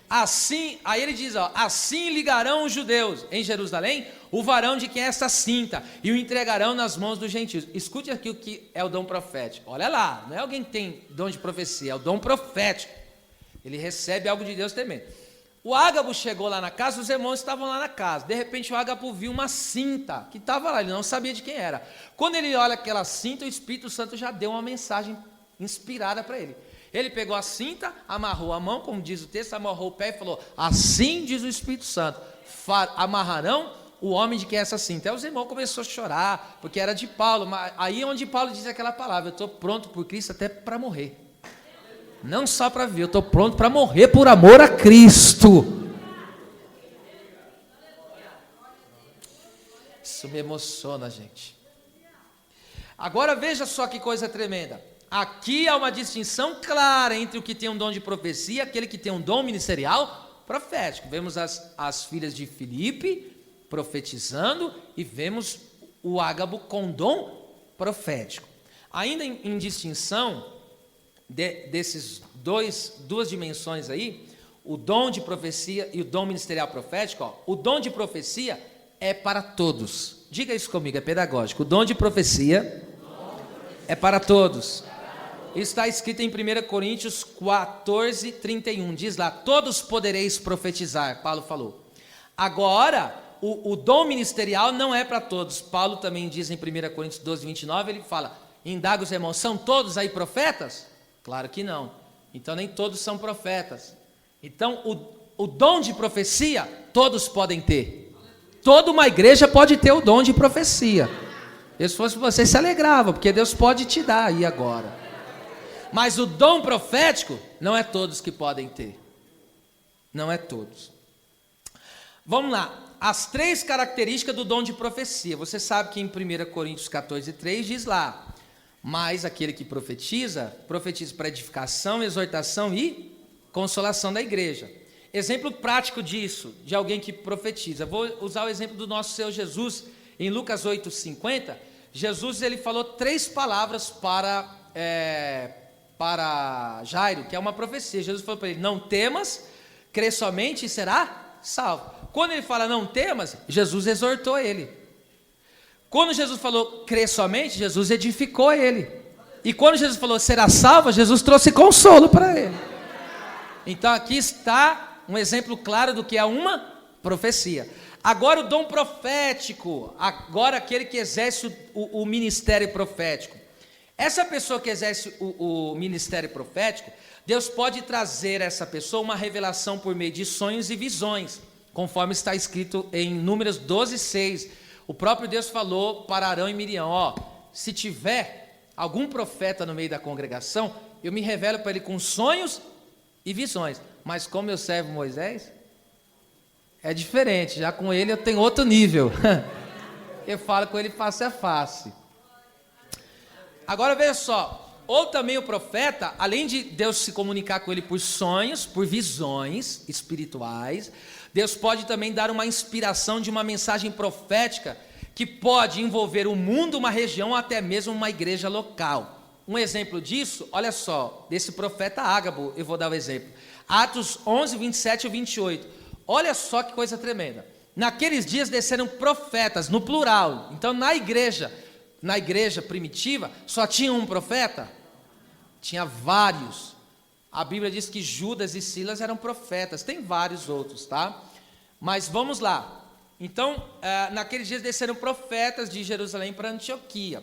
Assim, aí ele diz, ó, assim ligarão os judeus em Jerusalém o varão de quem é esta cinta e o entregarão nas mãos dos gentios. Escute aqui o que é o dom profético. Olha lá, não é alguém que tem dom de profecia, é o dom profético. Ele recebe algo de Deus também. O Ágabo chegou lá na casa, os irmãos estavam lá na casa. De repente o Ágabo viu uma cinta que estava lá, ele não sabia de quem era. Quando ele olha aquela cinta, o Espírito Santo já deu uma mensagem inspirada para ele. Ele pegou a cinta, amarrou a mão, como diz o texto, amarrou o pé e falou: assim diz o Espírito Santo, amarrarão o homem de quem é essa cinta. Aí os irmãos começaram a chorar, porque era de Paulo. Mas aí onde Paulo diz aquela palavra: eu estou pronto por Cristo até para morrer. Não só para viver, eu estou pronto para morrer por amor a Cristo. Isso me emociona, gente. Agora veja só que coisa tremenda. Aqui há uma distinção clara entre o que tem um dom de profecia e aquele que tem um dom ministerial profético. Vemos as filhas de Filipe profetizando e vemos o Ágabo com dom profético. Ainda em distinção desses duas dimensões aí, o dom de profecia e o dom ministerial profético, ó, o dom de profecia é para todos. Diga isso comigo, é pedagógico. O dom de profecia é para todos. Está escrito em 1 Coríntios 14, 31. Diz lá: todos podereis profetizar. Paulo falou. Agora, o dom ministerial não é para todos. Paulo também diz em 1 Coríntios 12, 29. Ele fala: indaga os irmãos, são todos aí profetas? Claro que não. Então nem todos são profetas. Então o dom de profecia todos podem ter. Toda uma igreja pode ter o dom de profecia. Se fosse você, se alegrava, porque Deus pode te dar aí agora. Mas o dom profético não é todos que podem ter. Não é todos. Vamos lá. As 3 características do dom de profecia. Você sabe que em 1 Coríntios 14:3 diz lá: mas aquele que profetiza, profetiza para edificação, exortação e consolação da igreja. Exemplo prático disso, de alguém que profetiza. Vou usar o exemplo do nosso Senhor Jesus, em Lucas 8:50. Jesus, ele falou 3 palavras para Jairo, que é uma profecia. Jesus falou para ele: não temas, crê somente e será salvo. Quando ele fala não temas, Jesus exortou ele. Quando Jesus falou crê somente, Jesus edificou ele. E quando Jesus falou será salvo, Jesus trouxe consolo para ele. Então aqui está um exemplo claro do que é uma profecia. Agora o dom profético, agora aquele que exerce o ministério profético. Essa pessoa que exerce o ministério profético, Deus pode trazer a essa pessoa uma revelação por meio de sonhos e visões, conforme está escrito em Números 12:6. O próprio Deus falou para Arão e Miriam: ó, se tiver algum profeta no meio da congregação, eu me revelo para ele com sonhos e visões. Mas com meu servo Moisés, é diferente, já com ele eu tenho outro nível. Eu falo com ele face a face. Agora veja só, ou também o profeta, além de Deus se comunicar com ele por sonhos, por visões espirituais, Deus pode também dar uma inspiração de uma mensagem profética que pode envolver o mundo, uma região ou até mesmo uma igreja local. Um exemplo disso, olha só, desse profeta Ágabo, eu vou dar o exemplo. Atos 11, 27 e 28. Olha só que coisa tremenda. Naqueles dias desceram profetas, no plural. Então na igreja primitiva, só tinha um profeta? Tinha vários. A Bíblia diz que Judas e Silas eram profetas, tem vários outros, tá? Mas vamos lá. Então, naqueles dias desceram profetas de Jerusalém para Antioquia.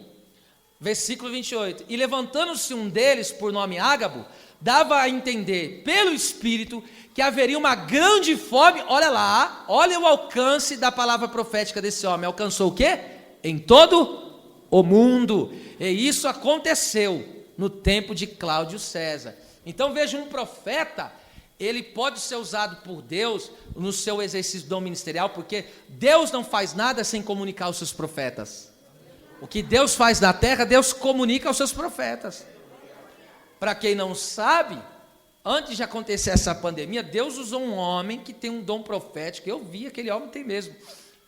Versículo 28. E levantando-se um deles, por nome Ágabo, dava a entender, pelo Espírito, que haveria uma grande fome. Olha lá, olha o alcance da palavra profética desse homem. Alcançou o quê? Em todo o mundo. E isso aconteceu no tempo de Cláudio César. Então veja, um profeta, ele pode ser usado por Deus no seu exercício do dom ministerial, porque Deus não faz nada sem comunicar aos seus profetas. O que Deus faz na terra, Deus comunica aos seus profetas. Para quem não sabe, antes de acontecer essa pandemia, Deus usou um homem que tem um dom profético. Eu vi, aquele homem tem mesmo.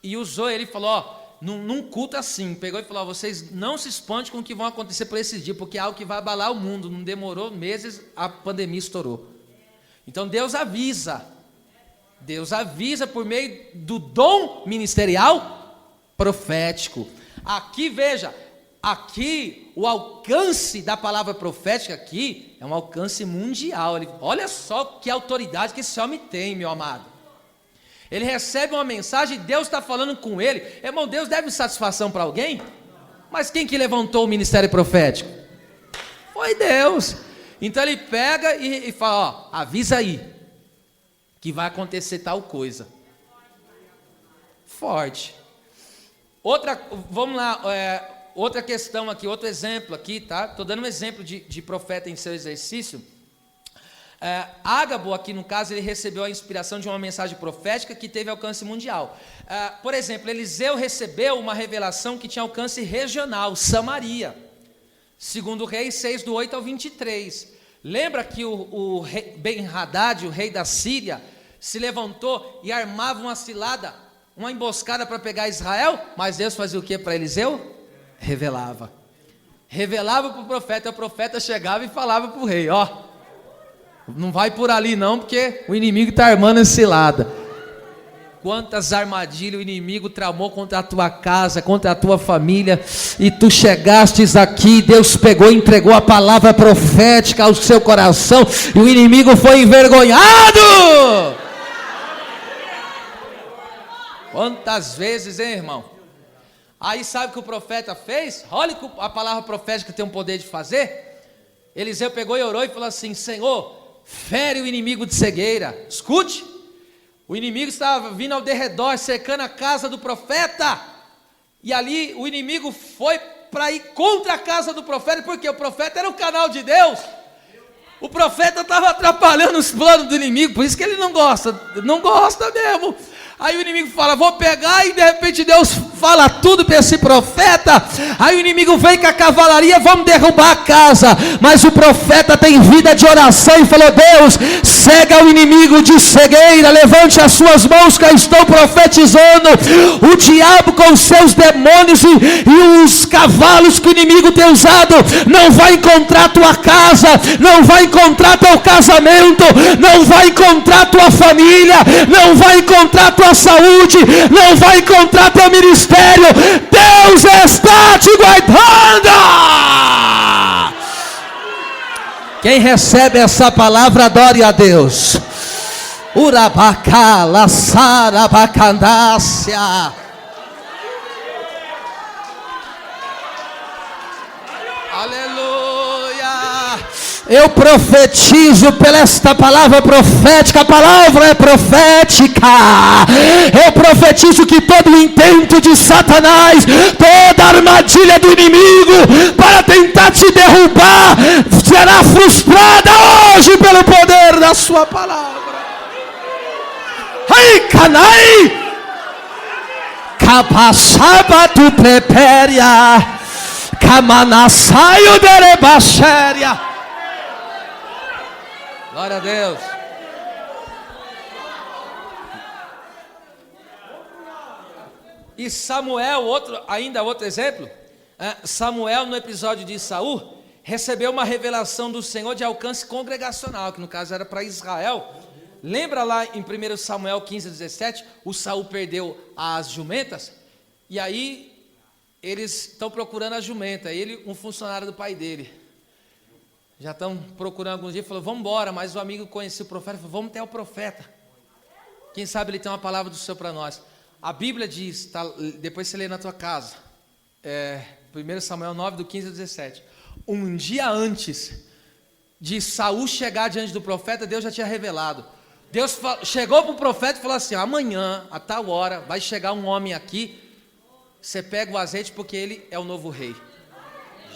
E usou ele e falou, ó, num culto assim, pegou e falou, ó, vocês não se espantem com o que vão acontecer por esses dias, porque é algo que vai abalar o mundo. Não demorou meses, a pandemia estourou. Então Deus avisa por meio do dom ministerial profético. Aqui veja, aqui o alcance da palavra profética aqui é um alcance mundial. Olha só que autoridade que esse homem tem, meu amado. Ele recebe uma mensagem, Deus está falando com ele. Irmão, Deus deve satisfação para alguém? Mas quem que levantou o ministério profético? Foi Deus. Então ele pega e fala, ó, avisa aí, que vai acontecer tal coisa. Forte. Vamos lá, outra questão aqui, outro exemplo aqui, tá? Estou dando um exemplo de profeta em seu exercício. Ágabo, aqui no caso, ele recebeu a inspiração de uma mensagem profética que teve alcance mundial. Por exemplo, Eliseu recebeu uma revelação que tinha alcance regional, Samaria. Segundo Reis 6, do 8 ao 23. Lembra que o rei Ben-Hadad, o rei da Síria, se levantou e armava uma cilada, uma emboscada para pegar Israel? Mas Deus fazia o que para Eliseu? Revelava para o profeta chegava e falava para o rei, ó, não vai por ali não, porque o inimigo está armando a cilada. Quantas armadilhas o inimigo tramou contra a tua casa, contra a tua família, e tu chegastes aqui, Deus pegou e entregou a palavra profética ao seu coração, e o inimigo foi envergonhado. Quantas vezes, hein, irmão? Aí sabe o que o profeta fez? Olha que a palavra profética tem o poder de fazer. Eliseu pegou e orou e falou assim, Senhor, fere o inimigo de cegueira. Escute, o inimigo estava vindo ao derredor, cercando a casa do profeta, e ali o inimigo foi para ir contra a casa do profeta, porque o profeta era o canal de Deus. O profeta estava atrapalhando os planos do inimigo, por isso que ele não gosta mesmo. Aí o inimigo fala, vou pegar, e de repente Deus fala tudo para esse profeta. Aí o inimigo vem com a cavalaria, vamos derrubar a casa. Mas o profeta tem vida de oração e falou, Deus, cega o inimigo de cegueira, levante as suas mãos que eu estou profetizando. O diabo com os seus demônios e os cavalos que o inimigo tem usado, não vai encontrar tua casa, não vai encontrar teu casamento, não vai encontrar tua família, não vai encontrar tua saúde, não vai encontrar teu ministério. Deus está te guardando. Quem recebe essa palavra, adore a Deus. Urabacala, sarabacandácia. Aleluia. Eu profetizo pela esta palavra profética. A palavra é profética. Eu profetizo que todo o intento de Satanás, toda a armadilha do inimigo para tentar te derrubar, será frustrada hoje pelo poder da sua palavra. Ai, canai, capachaba tu preperia, camanasaio derebaxéria. Glória a Deus. E Samuel, outro exemplo. Samuel, no episódio de Saul, recebeu uma revelação do Senhor de alcance congregacional, que no caso era para Israel. Lembra lá em 1 Samuel 15:17, o Saul perdeu as jumentas, e aí eles estão procurando a jumenta, ele, um funcionário do pai dele, já estão procurando alguns dias, falou, vamos embora, mas o amigo conhecia o profeta, falou, vamos até o profeta, quem sabe ele tem uma palavra do Senhor para nós. A Bíblia diz, tá, depois você lê na tua casa, 1 Samuel 9, do 15 ao 17, um dia antes de Saul chegar diante do profeta, Deus já tinha revelado. Deus chegou para o profeta e falou assim, amanhã, a tal hora, vai chegar um homem aqui, você pega o azeite porque ele é o novo rei.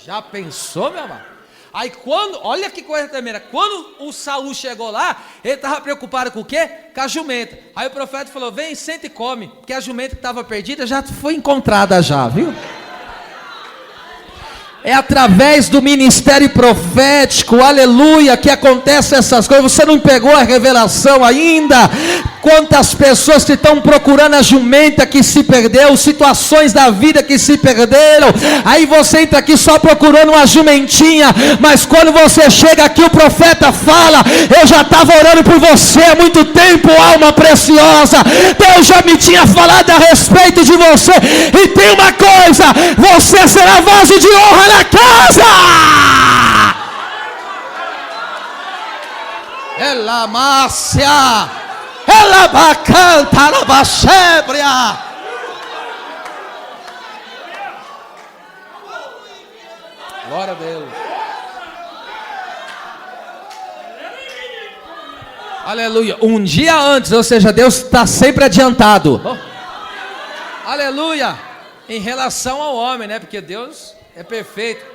Já pensou, meu amado? Aí quando, olha que coisa tremenda, quando o Saul chegou lá, ele estava preocupado com o quê? Com a jumenta. Aí o profeta falou, vem, senta e come, porque a jumenta que estava perdida já foi encontrada já, viu? É através do ministério profético, aleluia, que acontecem essas coisas. Você não pegou a revelação ainda? Quantas pessoas que estão procurando a jumenta que se perdeu, situações da vida que se perderam. Aí você entra aqui só procurando uma jumentinha, mas quando você chega aqui o profeta fala, eu já estava orando por você há muito tempo, alma preciosa. Deus já me tinha falado a respeito de você. E tem uma coisa, você será vaso de honra na casa. Ela Márcia, ela bacanta, ela baxébria. Glória a Deus. Aleluia. Um dia antes, ou seja, Deus está sempre adiantado. Oh. Aleluia. Em relação ao homem, né? Porque Deus é perfeito.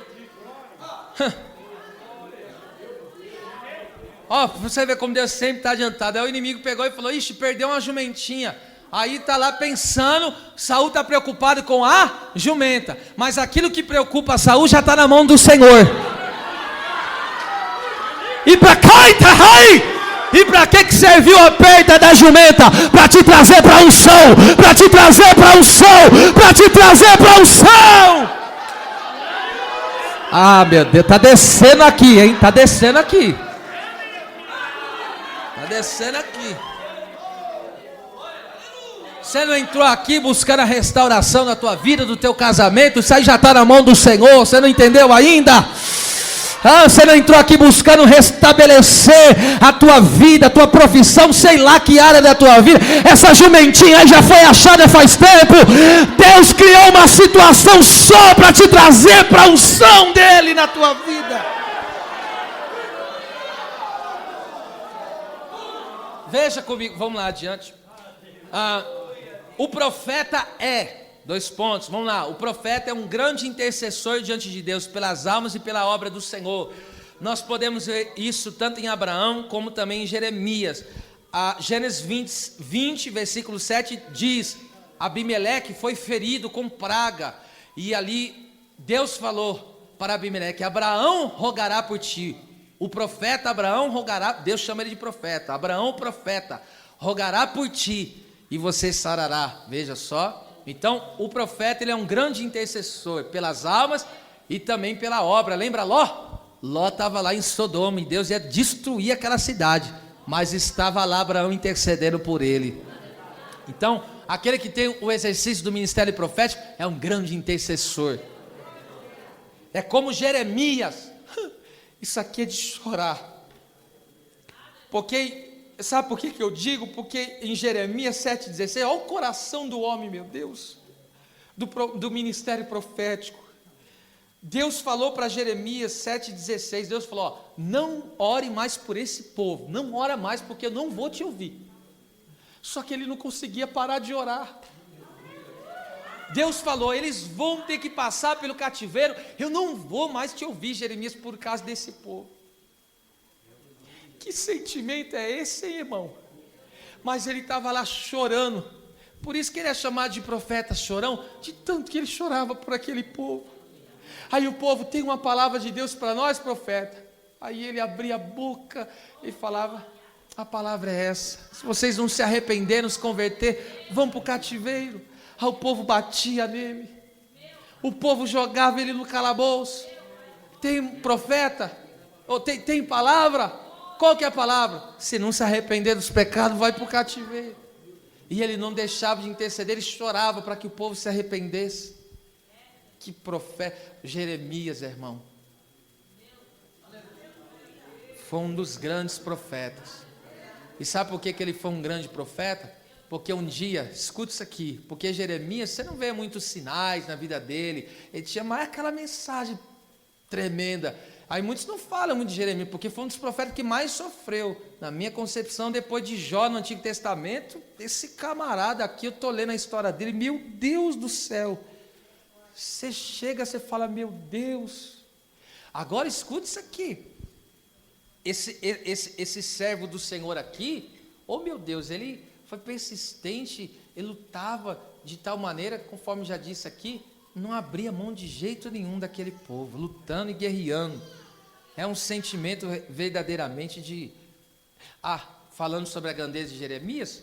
Ó, você vê como Deus sempre está adiantado. Aí o inimigo pegou e falou, ixi, perdeu uma jumentinha. Aí está lá pensando, Saul está preocupado com a jumenta. Mas aquilo que preocupa Saul já está na mão do Senhor. E para cá, e para que serviu a perda da jumenta? Para te trazer para a unção, para te trazer para a unção, para te trazer para a unção. Ah, meu Deus, está descendo aqui, hein? Está descendo aqui. Está descendo aqui. Você não entrou aqui buscando a restauração da tua vida, do teu casamento? Isso aí já está na mão do Senhor. Você não entendeu ainda? Você não entrou aqui buscando restabelecer a tua vida, a tua profissão, sei lá que área da tua vida. Essa jumentinha aí já foi achada faz tempo. Deus criou uma situação só para te trazer para a unção dele na tua vida. Veja comigo, vamos lá adiante. O profeta é... 2 pontos, vamos lá. O profeta é um grande intercessor diante de Deus pelas almas e pela obra do Senhor. Nós podemos ver isso tanto em Abraão como também em Jeremias. Gênesis 20, versículo 7 diz: Abimeleque foi ferido com praga, e ali Deus falou para Abimeleque: Abraão rogará por ti. O profeta Abraão rogará, Deus chama ele de profeta, Abraão profeta, rogará por ti, e você sarará. Veja só. Então o profeta, ele é um grande intercessor pelas almas e também pela obra. Lembra Ló? Ló estava lá em Sodoma e Deus ia destruir aquela cidade, mas estava lá Abraão intercedendo por ele. Então aquele que tem o exercício do ministério profético é um grande intercessor. É como Jeremias. Isso aqui é de chorar. Porque, sabe por que eu digo? Porque em Jeremias 7,16, olha o coração do homem, meu Deus, do ministério profético. Deus falou para Jeremias 7,16, Deus falou: ó, não ore mais por esse povo, não ora mais, porque eu não vou te ouvir. Só que ele não conseguia parar de orar. Deus falou: eles vão ter que passar pelo cativeiro, eu não vou mais te ouvir, Jeremias, por causa desse povo. Que sentimento é esse, hein, irmão? Mas ele estava lá chorando, por isso que ele é chamado de profeta chorão, de tanto que ele chorava por aquele povo. Aí o povo: tem uma palavra de Deus para nós, profeta. Aí ele abria a boca e falava: a palavra é essa, se vocês não se arrepender, não se converter, vão para o cativeiro. Aí o povo batia nele, o povo jogava ele no calabouço. Tem profeta? Ou tem palavra? Qual que é a palavra? Se não se arrepender dos pecados, vai para o cativeiro. E ele não deixava de interceder, ele chorava para que o povo se arrependesse. Que profeta, Jeremias, irmão, foi um dos grandes profetas. E sabe por que ele foi um grande profeta? Porque um dia, escuta isso aqui, porque Jeremias, você não vê muitos sinais na vida dele, ele tinha mais aquela mensagem tremenda. Aí muitos não falam muito de Jeremias, porque foi um dos profetas que mais sofreu. Na minha concepção, depois de Jó no Antigo Testamento, esse camarada aqui, eu estou lendo a história dele, meu Deus do céu, você chega, você fala: meu Deus. Agora escuta isso aqui, esse servo do Senhor aqui, oh meu Deus, ele foi persistente, ele lutava de tal maneira, conforme já disse aqui, não abria mão de jeito nenhum daquele povo, lutando e guerreando. É um sentimento verdadeiramente de... falando sobre a grandeza de Jeremias,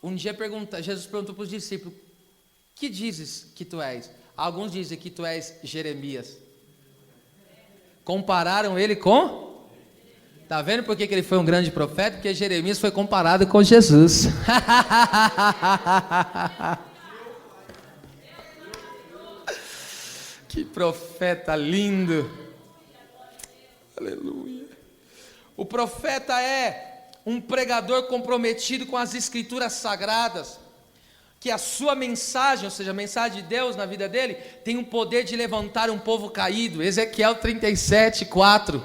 um dia Jesus perguntou para os discípulos: que dizes que tu és? Alguns dizem que tu és Jeremias. Compararam ele com... Está vendo por que ele foi um grande profeta? Porque Jeremias foi comparado com Jesus. Que profeta lindo. Aleluia. O profeta é um pregador comprometido com as escrituras sagradas, que a sua mensagem, ou seja, a mensagem de Deus na vida dele, tem o poder de levantar um povo caído. Ezequiel 37:4.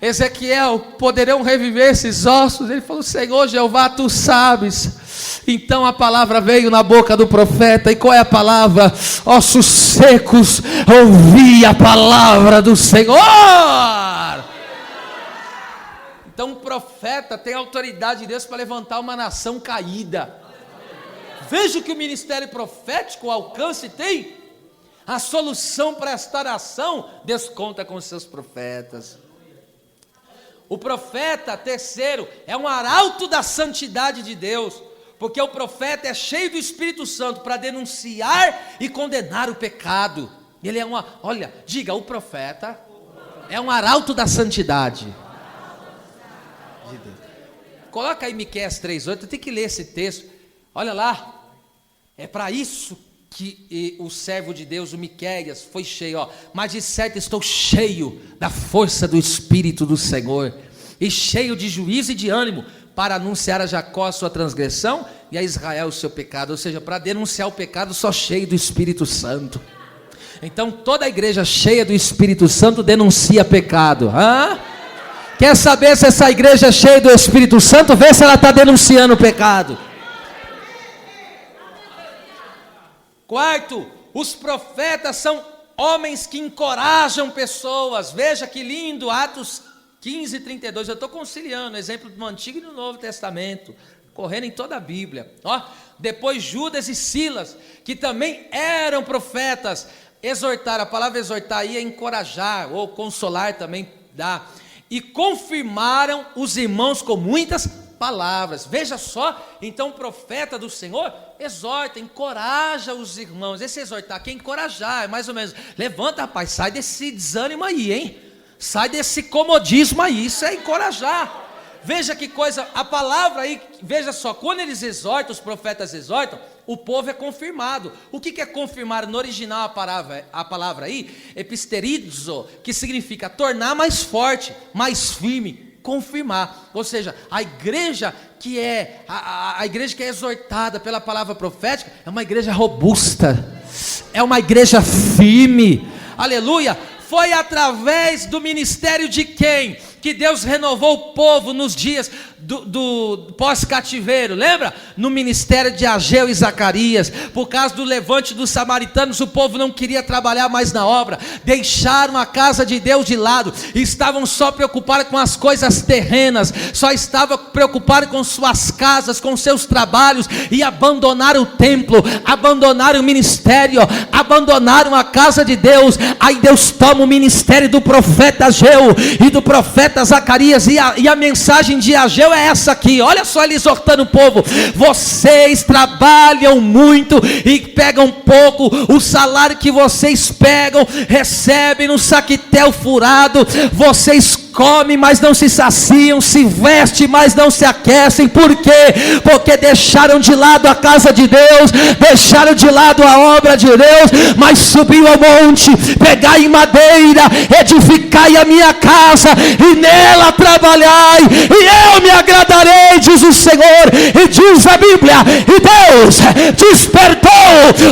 Ezequiel: poderão reviver esses ossos? Ele falou: Senhor Jeová, tu sabes. Então a palavra veio na boca do profeta. E qual é a palavra? Ossos secos, ouvi a palavra do Senhor. Então o profeta tem autoridade de Deus para levantar uma nação caída. Veja que o ministério profético, o alcance tem. A solução para esta nação, Deus conta com os seus profetas. O profeta, terceiro, é um arauto da santidade de Deus, porque o profeta é cheio do Espírito Santo para denunciar e condenar o pecado. Ele é o profeta é um arauto da santidade de Deus. Coloca aí Miqueias 3:8, tem que ler esse texto. Olha lá, é para isso que o servo de Deus, o Miqueias, foi cheio, mas de certo estou cheio da força do Espírito do Senhor, e cheio de juízo e de ânimo, para anunciar a Jacó a sua transgressão, e a Israel o seu pecado. Ou seja, para denunciar o pecado, só cheio do Espírito Santo. Então toda a igreja cheia do Espírito Santo denuncia pecado. Quer saber se essa igreja é cheia do Espírito Santo? Vê se ela está denunciando o pecado. Quarto, os profetas são homens que encorajam pessoas. Veja que lindo, Atos 15:32, eu estou conciliando, exemplo do Antigo e do Novo Testamento, correndo em toda a Bíblia. Ó, depois Judas e Silas, que também eram profetas, exortaram, a palavra exortar aí é encorajar, ou consolar também dá, e confirmaram os irmãos com muitas palavras. Veja só, então o profeta do Senhor exorta, encoraja os irmãos. Esse exortar aqui é encorajar, é mais ou menos, levanta rapaz, sai desse desânimo aí, hein? Sai desse comodismo aí, isso é encorajar. Veja que coisa, a palavra aí, veja só, quando eles exortam, os profetas exortam, o povo é confirmado. O que é confirmar? No original a palavra aí, episterizo, que significa tornar mais forte, mais firme, confirmar. Ou seja, a igreja que é a igreja que é exortada pela palavra profética é uma igreja robusta, é uma igreja firme. Aleluia! Foi através do ministério de quem? Que Deus renovou o povo nos dias do pós-cativeiro, lembra? No ministério de Ageu e Zacarias, por causa do levante dos samaritanos, o povo não queria trabalhar mais na obra, deixaram a casa de Deus de lado, estavam só preocupados com as coisas terrenas, só estavam preocupados com suas casas, com seus trabalhos, e abandonaram o templo, abandonaram o ministério, abandonaram a casa de Deus. Aí Deus toma o ministério do profeta Ageu e do profeta Zacarias, e a mensagem de Ageu é essa aqui, olha só ele exortando o povo: vocês trabalham muito e pegam pouco, o salário que vocês pegam, recebem no saquitel furado, vocês comem, mas não se saciam, se vestem, mas não se aquecem. Por quê? Porque deixaram de lado a casa de Deus, deixaram de lado a obra de Deus, mas subiu ao monte, pegai madeira, edificai a minha casa, e nela trabalhai, e eu me agradarei, diz o Senhor. E diz a Bíblia, e Deus despertou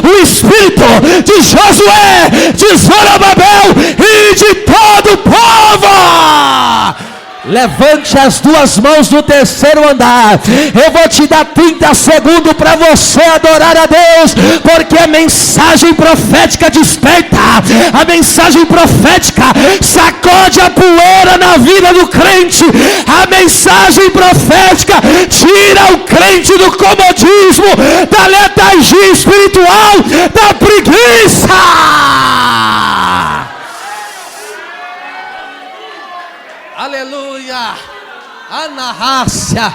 o espírito de Josué, de Zorobabel e de todo o povo. Levante as duas mãos no terceiro andar. Eu vou te dar 30 segundos para você adorar a Deus, porque a mensagem profética desperta, a mensagem profética sacode a poeira na vida do crente, a mensagem profética tira o crente do comodismo, da letargia espiritual, da preguiça. Aleluia, anarrácia,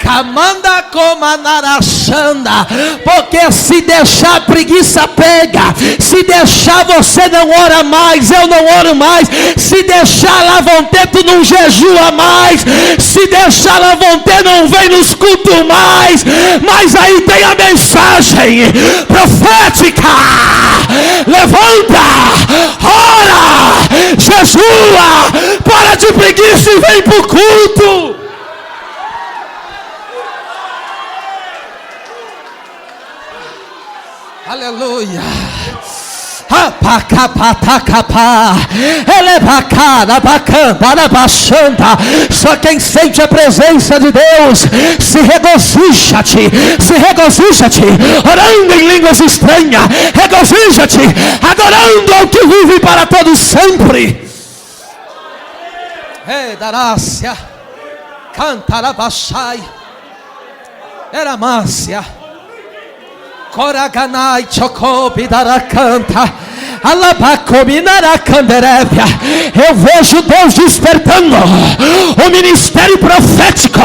camanda comanarachanda, porque se deixar a preguiça pega, se deixar você não ora mais, eu não oro mais, se deixar lá vontade tu não jejua mais, se deixar lá vontade não vem nos cultos mais. Mas aí tem a mensagem profética: levanta, ora, jejua, para de preguiça e vem para o culto. Aleluia. Só quem sente a presença de Deus, se regozija-te, orando em línguas estranhas, regozija-te, adorando ao que vive para todo sempre. Darácia, cantarabachai, eramácia, coraganai, chocobi, daracanta, alabacominara, canderébia. Eu vejo Deus despertando o ministério profético,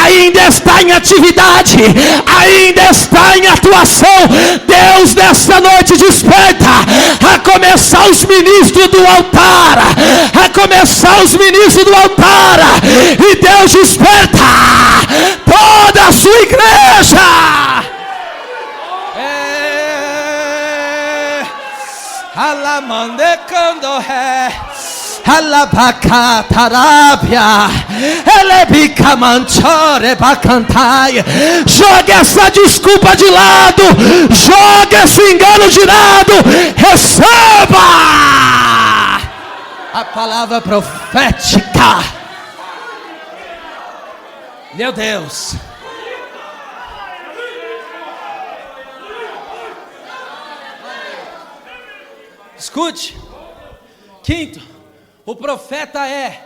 ainda está em atividade, ainda está em atuação. Deus nesta noite desperta, a começar os ministros do altar, e Deus desperta toda a sua igreja. Alamande candoé, alabacatarabia, elebica manchore bacantai. Joga essa desculpa de lado, joga esse engano de lado, receba a palavra profética. Meu Deus. Escute. Quinto, o profeta é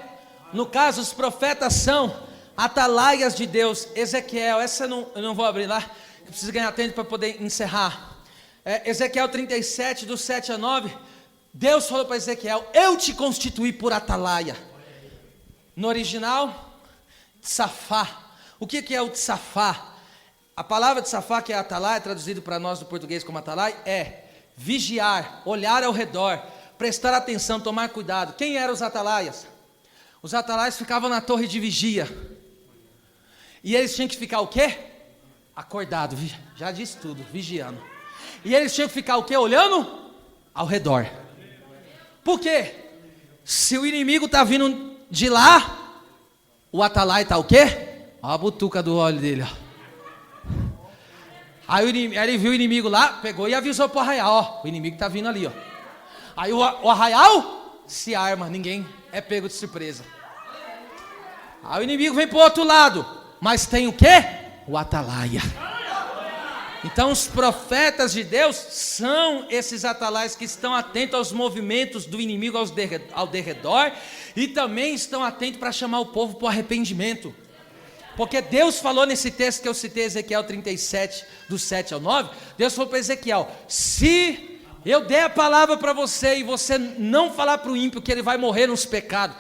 No caso, os profetas são atalaias de Deus. Ezequiel, essa eu não vou abrir lá, eu preciso ganhar tempo para poder encerrar. Ezequiel 37, do 7 a 9, Deus falou para Ezequiel: eu te constituí por atalaia. No original, tsafá. O que é o tsafá? A palavra tsafá, que é atalaia, traduzido para nós do português como atalaia, é vigiar, olhar ao redor, prestar atenção, tomar cuidado. Quem eram os atalaias? Os atalaias ficavam na torre de vigia. E eles tinham que ficar o quê? Acordado, já disse tudo, vigiando. E eles tinham que ficar o quê? Olhando ao redor. Por quê? Se o inimigo está vindo de lá, o atalaia está o quê? Olha a butuca do olho dele, ó. Aí ele viu o inimigo lá, pegou e avisou para o arraial: ó, o inimigo está vindo ali, ó. Aí o arraial se arma, ninguém é pego de surpresa. Aí o inimigo vem para o outro lado, mas tem o quê? O atalaia. Então os profetas de Deus são esses atalaias que estão atentos aos movimentos do inimigo ao derredor, e também estão atentos para chamar o povo para o arrependimento. Porque Deus falou nesse texto que eu citei, Ezequiel 37, do 7 ao 9, Deus falou para Ezequiel: se eu der a palavra para você e você não falar para o ímpio que ele vai morrer nos pecados,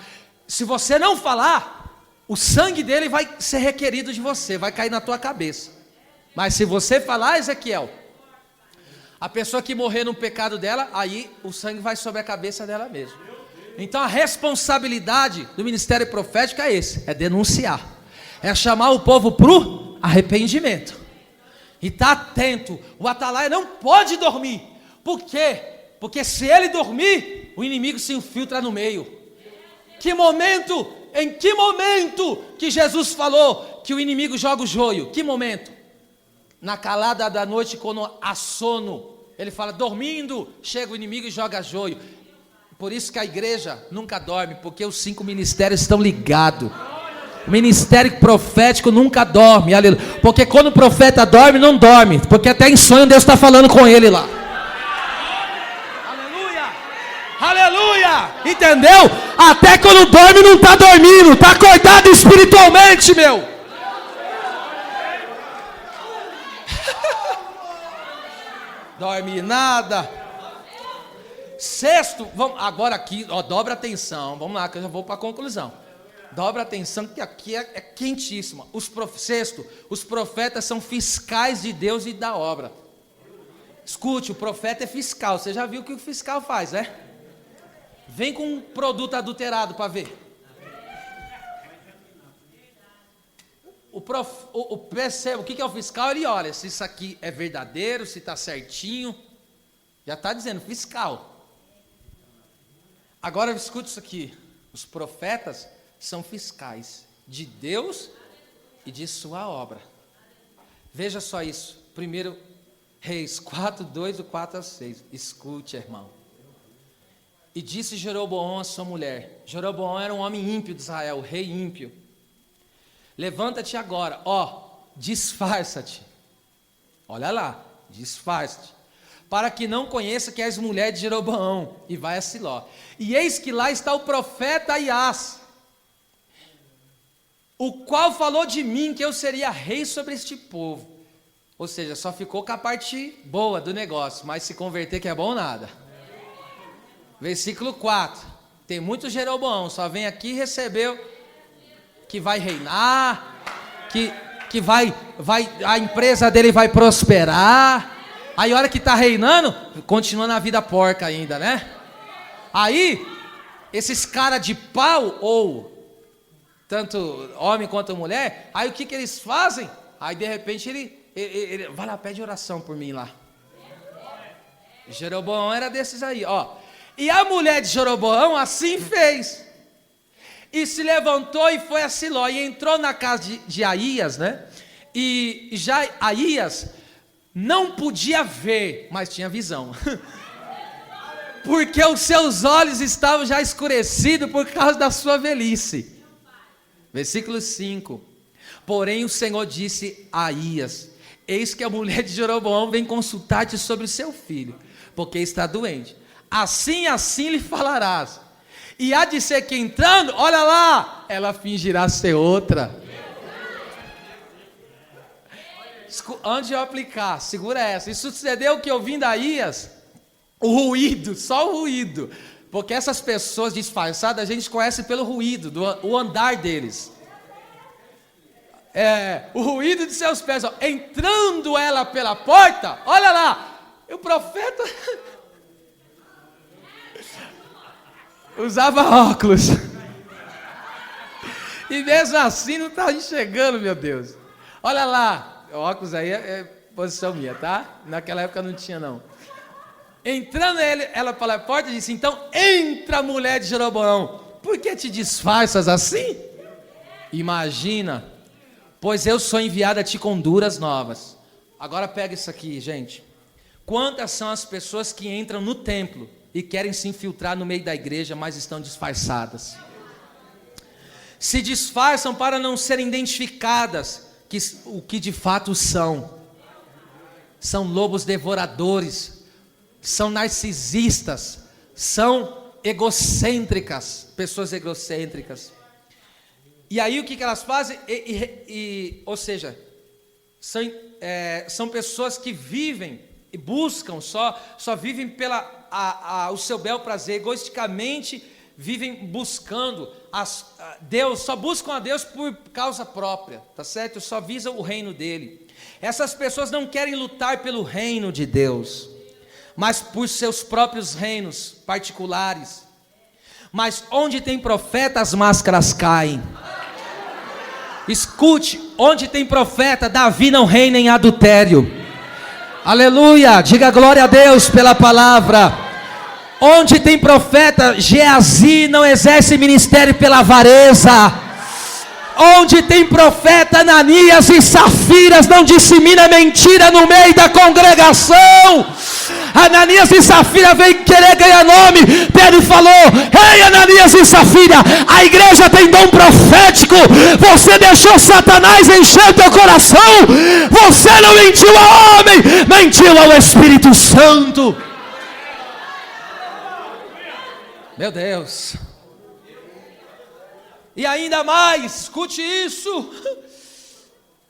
se você não falar, o sangue dele vai ser requerido de você, vai cair na tua cabeça. Mas se você falar, Ezequiel, a pessoa que morrer no pecado dela, aí o sangue vai sobre a cabeça dela mesmo. Então a responsabilidade do ministério profético é esse, é denunciar, é chamar o povo para o arrependimento. E está atento, o atalaia não pode dormir. Por quê? Porque se ele dormir, o inimigo se infiltra no meio. Em que momento que Jesus falou que o inimigo joga o joio? Que momento? Na calada da noite, quando há sono, ele fala: dormindo, chega o inimigo e joga joio. Por isso que a igreja nunca dorme, porque os 5 ministérios estão ligados. O ministério profético nunca dorme, aleluia. Porque quando o profeta dorme, não dorme, porque até em sonho Deus está falando com ele lá. Aleluia, aleluia, entendeu? Até quando dorme não está dormindo, está acordado espiritualmente, meu. Dorme nada. Sexto, vamos, agora aqui, ó, dobra atenção, vamos lá que eu já vou para a conclusão. Dobra atenção que aqui é quentíssima. Sexto, os profetas são fiscais de Deus e da obra. Escute, o profeta é fiscal. Você já viu o que o fiscal faz, né? Vem com um produto adulterado para ver. O que é o fiscal? Ele olha se isso aqui é verdadeiro, se está certinho. Já está dizendo, fiscal. Agora escute isso aqui. Os profetas são fiscais de Deus e de sua obra. Veja só isso. 1 Reis 4, 2, do 4 a 6. Escute, irmão. E disse Jeroboão a sua mulher. Jeroboão era um homem ímpio de Israel, rei ímpio. Levanta-te agora, disfarça-te. Olha lá, disfarça-te. Para que não conheça que és mulher de Jeroboão, e vai a Siló. E eis que lá está o profeta Aias, o qual falou de mim que eu seria rei sobre este povo. Ou seja, só ficou com a parte boa do negócio, mas se converter que é bom nada. Versículo 4. Tem muito Jeroboão, só vem aqui e recebeu que vai reinar, que vai, a empresa dele vai prosperar. Aí a hora que está reinando, continua na vida porca ainda, né? Aí, esses caras de pau, ou tanto homem quanto mulher, aí o que eles fazem? Aí de repente ele vai lá, pede oração por mim lá. Jeroboão era desses aí, E a mulher de Jeroboão assim fez. E se levantou e foi a Siló, e entrou na casa de Aías, né? E já Aías não podia ver, mas tinha visão. Porque os seus olhos estavam já escurecidos por causa da sua velhice. Versículo 5. Porém o Senhor disse a Aías: eis que a mulher de Jeroboão vem consultar-te sobre o seu filho, porque está doente. Assim lhe falarás, E há de ser que entrando, olha lá, ela fingirá ser outra. Antes de eu aplicar, segura essa. Isso sucedeu que ouvindo Aías, o ruído, só o ruído. Porque essas pessoas disfarçadas a gente conhece pelo ruído, o andar deles. O ruído de seus pés, ó, entrando ela pela porta, olha lá, o profeta usava óculos. E mesmo assim não está enxergando, meu Deus. Olha lá, o óculos aí é posição minha, tá? Naquela época não tinha não. Entrando ela pela porta, disse: então entra, mulher de Jeroboão, por que te disfarças assim? Imagina, pois eu sou enviado a ti com duras novas. Agora pega isso aqui, gente. Quantas são as pessoas que entram no templo e querem se infiltrar no meio da igreja, mas estão disfarçadas? Se disfarçam para não serem identificadas o que de fato são. São lobos devoradores, são narcisistas, são egocêntricas, pessoas egocêntricas. E aí o que elas fazem? Ou seja, são pessoas que vivem e buscam, só vivem pela o seu bel prazer, egoisticamente vivem buscando Deus, só buscam a Deus por causa própria, tá certo? Só visam o reino dele. Essas pessoas não querem lutar pelo reino de Deus, mas por seus próprios reinos particulares. Mas onde tem profeta, as máscaras caem. Escute, onde tem profeta, Davi não reina em adultério. Aleluia, diga glória a Deus pela palavra. Onde tem profeta, Geazi não exerce ministério pela avareza. Onde tem profeta, Ananias e Safiras não dissemina mentira no meio da congregação. Ananias e Safira veio querer ganhar nome. Pedro falou: ei, Ananias e Safira, a igreja tem dom profético. Você deixou Satanás encher o teu coração. Você não mentiu ao homem, mentiu ao Espírito Santo. Meu Deus. E ainda mais, escute isso.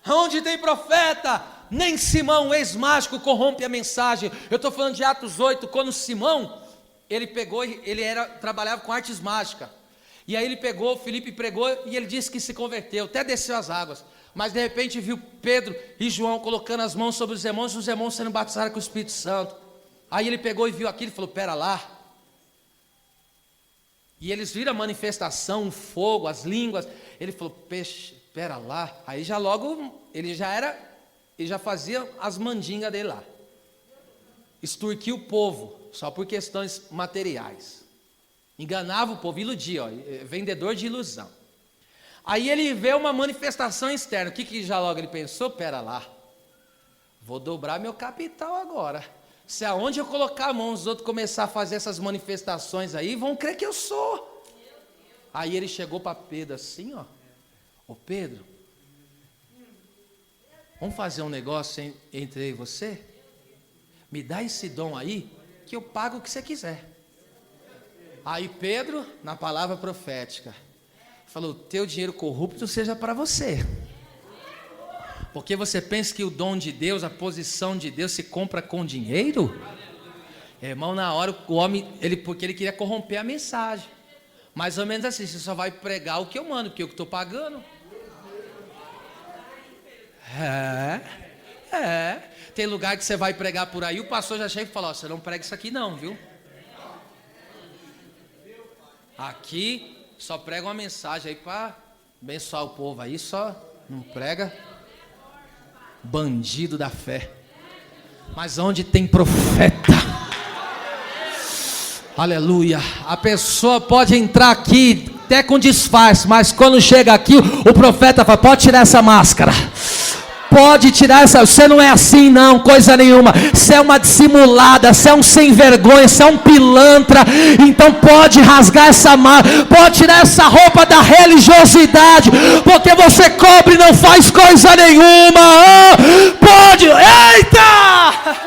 Onde tem profeta, nem Simão, ex-mágico, corrompe a mensagem. Eu estou falando de Atos 8, quando Simão, ele trabalhava com artes mágicas. E aí ele pegou, Filipe pregou e ele disse que se converteu, até desceu as águas. Mas de repente viu Pedro e João colocando as mãos sobre os irmãos sendo batizados com o Espírito Santo. Aí ele pegou e viu aquilo e falou: pera lá. E eles viram a manifestação, o fogo, as línguas. Ele falou: peixe, pera lá. Aí já logo, ele já fazia as mandingas dele lá. Extorquia o povo, só por questões materiais. Enganava o povo, iludia, vendedor de ilusão. Aí ele vê uma manifestação externa. O que já logo ele pensou? Pera lá, vou dobrar meu capital agora. Se aonde eu colocar a mão, os outros começar a fazer essas manifestações aí, vão crer que eu sou. Aí ele chegou para Pedro assim, ó: ô Pedro, vamos fazer um negócio entre eu e você? Me dá esse dom aí, que eu pago o que você quiser. Aí Pedro, na palavra profética, falou: teu dinheiro corrupto seja para você. Porque você pensa que o dom de Deus, a posição de Deus se compra com dinheiro? Irmão, na hora o homem, porque ele queria corromper a mensagem. Mais ou menos assim: você só vai pregar o que eu mando, porque eu que estou pagando. Tem lugar que você vai pregar por aí, o pastor já chega e fala: ó, você não prega isso aqui não, viu? Aqui só prega uma mensagem aí para abençoar o povo aí, só não prega. Bandido da fé. Mas onde tem profeta, aleluia, a pessoa pode entrar aqui até com disfarce, mas quando chega aqui, o profeta fala: pode tirar essa máscara, pode tirar essa, você não é assim não, coisa nenhuma, você é uma dissimulada, você é um sem vergonha, você é um pilantra, então pode rasgar essa máscara, pode tirar essa roupa da religiosidade, porque você cobre e não faz coisa nenhuma. Pode, eita!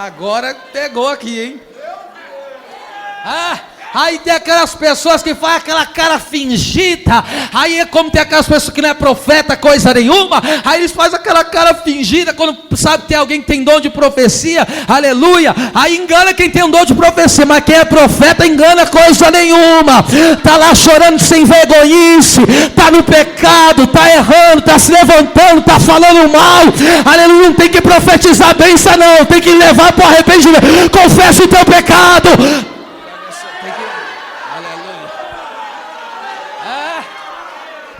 Agora pegou aqui, hein? Aí tem aquelas pessoas que fazem aquela cara fingida. Aí é como tem aquelas pessoas que não é profeta, coisa nenhuma. Aí eles fazem aquela cara fingida quando sabe que tem alguém que tem dom de profecia. Aleluia. Aí engana quem tem um dom de profecia. Mas quem é profeta engana coisa nenhuma. Está lá chorando sem vergonhice. Está no pecado, está errando, está se levantando, está falando mal. Aleluia. Não tem que profetizar bênção não. Tem que levar para o arrependimento. Confessa o teu pecado.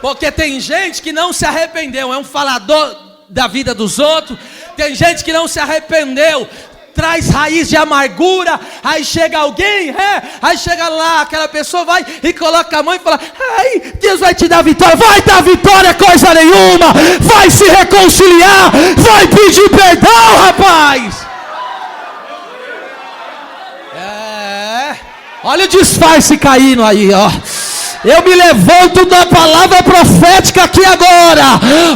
Porque tem gente que não se arrependeu, é um falador da vida dos outros. Tem gente que não se arrependeu, traz raiz de amargura. Aí chega alguém, aí chega lá, aquela pessoa vai e coloca a mão e fala: ai, Deus vai te dar vitória. Vai dar vitória coisa nenhuma. Vai se reconciliar, vai pedir perdão, rapaz. Olha o disfarce caindo aí, ó. Eu me levanto da palavra profética aqui agora.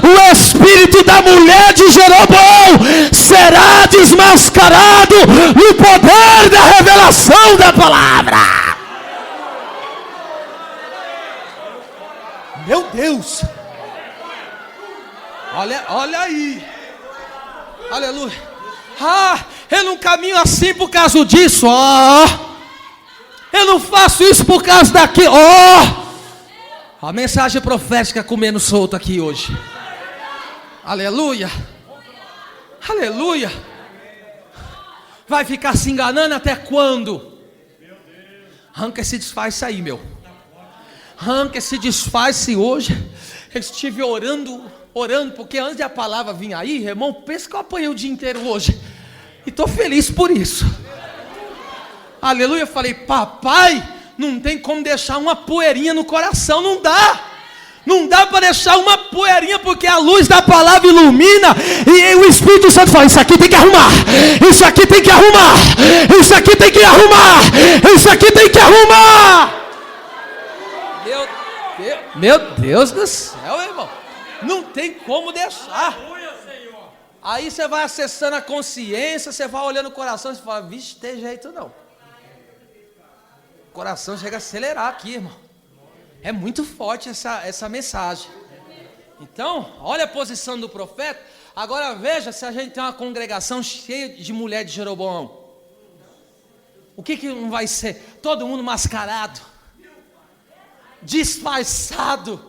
O espírito da mulher de Jeroboão será desmascarado no poder da revelação da palavra. Meu Deus. Olha aí. Aleluia. Eu não caminho assim por causa disso, eu não faço isso por causa daquilo. A mensagem profética comendo solto aqui hoje. Aleluia. Aleluia. Vai ficar se enganando até quando? Arranca esse disfarce aí, meu. Arranca esse disfarce hoje. Eu estive orando, porque antes da palavra vir aí, irmão, pensa que eu apanhei o dia inteiro hoje. E estou feliz por isso. Aleluia, eu falei: papai, não tem como deixar uma poeirinha no coração, não dá. Não dá para deixar uma poeirinha, porque a luz da palavra ilumina. E o Espírito Santo fala: isso aqui tem que arrumar. Isso aqui tem que arrumar. Isso aqui tem que arrumar. Isso aqui tem que arrumar. Meu Deus do céu, irmão. Não tem como deixar. Aí você vai acessando a consciência, você vai olhando o coração e fala: vixe, tem jeito não. O coração chega a acelerar aqui, irmão. É muito forte essa mensagem. Então, olha a posição do profeta. Agora veja se a gente tem uma congregação cheia de mulher de Jeroboão. O que não vai ser? Todo mundo mascarado, disfarçado.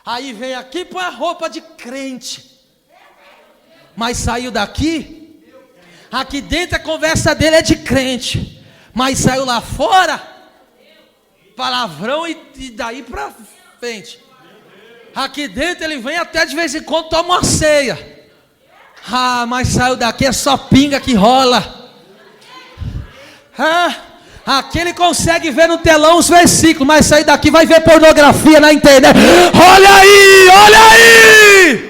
Aí vem aqui põe a roupa de crente, mas saiu daqui. Aqui dentro a conversa dele é de crente, mas saiu lá fora, palavrão e daí para frente. Aqui dentro ele vem até de vez em quando toma uma ceia. Mas saiu daqui é só pinga que rola. Aqui ele consegue ver no telão os versículos, mas sair daqui vai ver pornografia na internet. Olha aí, olha aí.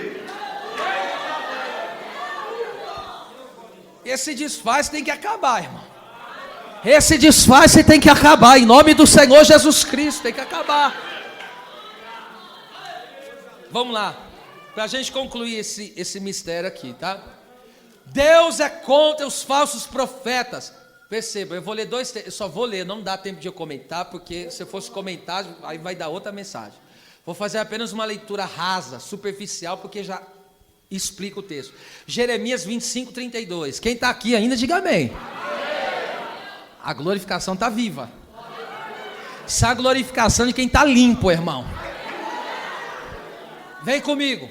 Esse disfarce tem que acabar, irmão. Esse disfarce tem que acabar, em nome do Senhor Jesus Cristo, tem que acabar. Vamos lá, para a gente concluir esse mistério aqui, tá? Deus é contra os falsos profetas. Perceba, eu vou ler eu só vou ler, não dá tempo de eu comentar, porque se eu fosse comentar, aí vai dar outra mensagem. Vou fazer apenas uma leitura rasa, superficial, porque já explica o texto. Jeremias 25, 32. Quem está aqui ainda, diga amém. A glorificação está viva. Isso é a glorificação de quem está limpo, irmão. Vem comigo.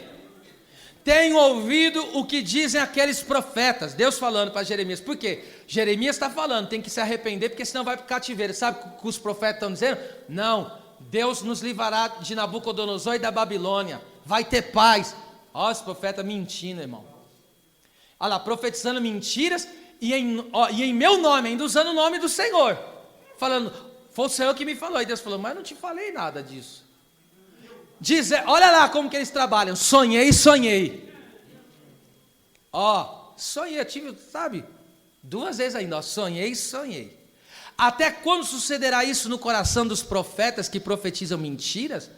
Tenho ouvido o que dizem aqueles profetas. Deus falando para Jeremias. Por quê? Jeremias está falando, tem que se arrepender, porque senão vai para o cativeiro. Sabe o que os profetas estão dizendo? Não, Deus nos livrará de Nabucodonosor e da Babilônia. Vai ter paz. Olha os profetas mentindo, irmão. Olha lá, profetizando mentiras. E em meu nome, ainda usando o nome do Senhor, falando: foi o Senhor que me falou. E Deus falou: mas não te falei nada disso. Olha lá como que eles trabalham. Sonhei. Sonhei, eu tive, sabe, 2 vezes ainda, sonhei. Até quando sucederá isso no coração dos profetas que profetizam mentiras?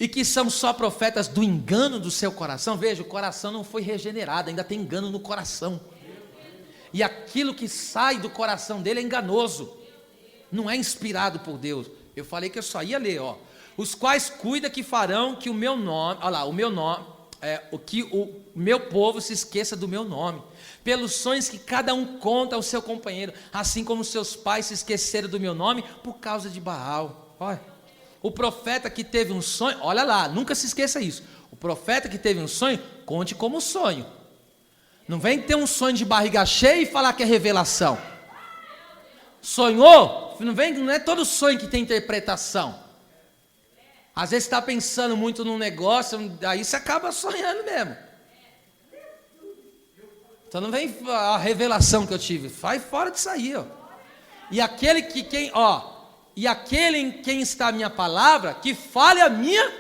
E que são só profetas do engano do seu coração? Veja, o coração não foi regenerado, ainda tem engano no coração. e aquilo que sai do coração dele é enganoso, não é inspirado por Deus. Eu falei que eu só ia ler, ó. Os quais cuida que farão que o meu nome, olha lá, o meu nome, que o meu povo se esqueça do meu nome, pelos sonhos que cada um conta ao seu companheiro, assim como seus pais se esqueceram do meu nome por causa de Baal. Olha, o profeta que teve um sonho, olha lá, nunca se esqueça isso. O profeta que teve um sonho, conte como sonho. Não vem ter um sonho de barriga cheia e falar que é revelação. Sonhou? Não é todo sonho que tem interpretação. Às vezes você está pensando muito num negócio, aí você acaba sonhando mesmo. Então não vem a revelação que eu tive, vai fora disso aí, ó. E aquele em quem está a minha palavra, que fale a minha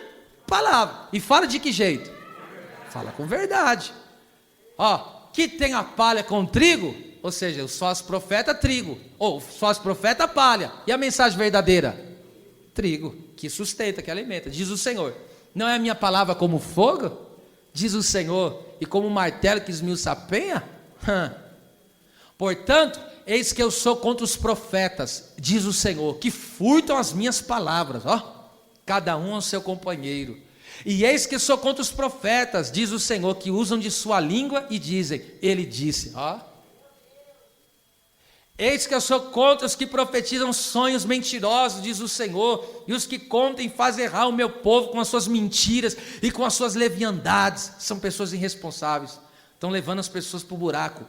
palavra. E fala de que jeito? Fala com verdade. Que tem a palha com trigo, ou seja, o falso profeta trigo, ou o falso profeta palha. E a mensagem verdadeira? Trigo, que sustenta, que alimenta. Diz o Senhor, não é a minha palavra como fogo? Diz o Senhor, e como um martelo que esmiuça a penha? Portanto, eis que eu sou contra os profetas, diz o Senhor, que furtam as minhas palavras, cada um ao seu companheiro. E eis que eu sou contra os profetas, diz o Senhor, que usam de sua língua e dizem, ele disse, eis que eu sou contra os que profetizam sonhos mentirosos, diz o Senhor, e os que contam e fazem errar o meu povo com as suas mentiras e com as suas leviandades. São pessoas irresponsáveis, estão levando as pessoas para o buraco.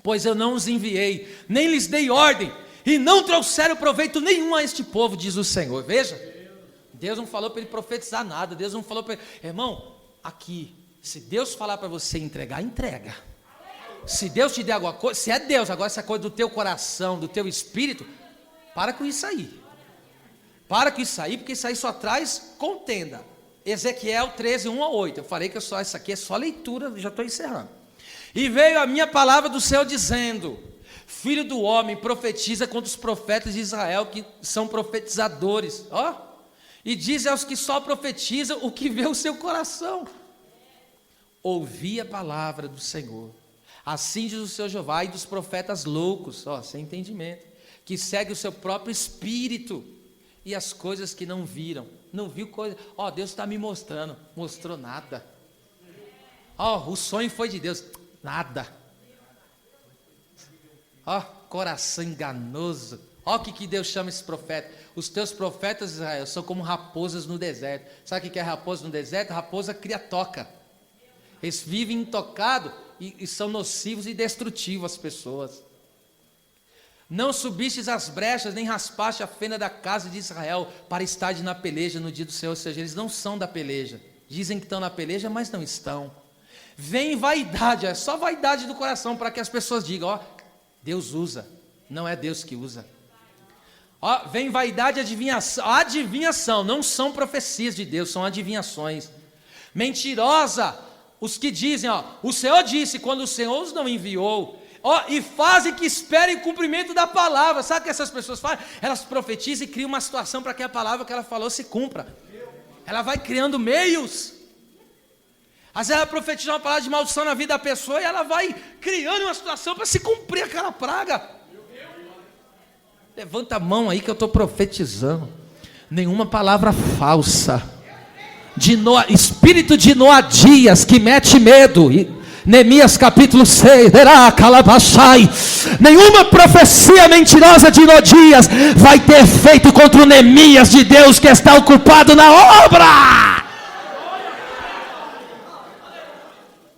Pois eu não os enviei, nem lhes dei ordem, e não trouxeram proveito nenhum a este povo, diz o Senhor. Veja, Deus não falou para ele profetizar nada, Deus não falou para ele, irmão, aqui, se Deus falar para você entregar, entrega. Se Deus te der alguma coisa, se é Deus, agora essa coisa do teu coração, do teu espírito, para com isso aí. Para com isso aí, porque isso aí só traz contenda. Ezequiel 13, 1-8. Eu falei que isso aqui é só leitura, já estou encerrando. E veio a minha palavra do Senhor dizendo, filho do homem, profetiza contra os profetas de Israel, que são profetizadores. E diz aos que só profetizam o que vê o seu coração. Ouvi a palavra do Senhor. Assim diz o Senhor Jeová, e dos profetas loucos, sem entendimento, que segue o seu próprio espírito, e as coisas que não viram, não viu coisa, Deus está me mostrando, mostrou nada, o sonho foi de Deus, nada, coração enganoso, o que Deus chama esse profeta, os teus profetas, Israel, são como raposas no deserto. Sabe o que é raposa no deserto? Raposa cria toca, eles vivem intocados, e são nocivos e destrutivos às pessoas. Não subistes as brechas, nem raspaste a fenda da casa de Israel, para estar na peleja no dia do Senhor. Ou seja, eles não são da peleja, dizem que estão na peleja, mas não estão. Vem vaidade, é só vaidade do coração, para que as pessoas digam, Deus usa, não é Deus que usa. Vem vaidade e adivinhação, não são profecias de Deus, são adivinhações. Mentirosa, os que dizem, o Senhor disse, quando o Senhor os não enviou, e fazem que esperem o cumprimento da palavra. Sabe o que essas pessoas fazem? Elas profetizam e criam uma situação para que a palavra que ela falou se cumpra. Ela vai criando meios. Às vezes ela profetiza uma palavra de maldição na vida da pessoa, e ela vai criando uma situação para se cumprir aquela praga. Levanta a mão aí que eu estou profetizando. Nenhuma palavra falsa. Espírito de Noadias que mete medo. Neemias capítulo 6. Nenhuma profecia mentirosa de Noadias vai ter efeito contra o Neemias de Deus que está ocupado na obra.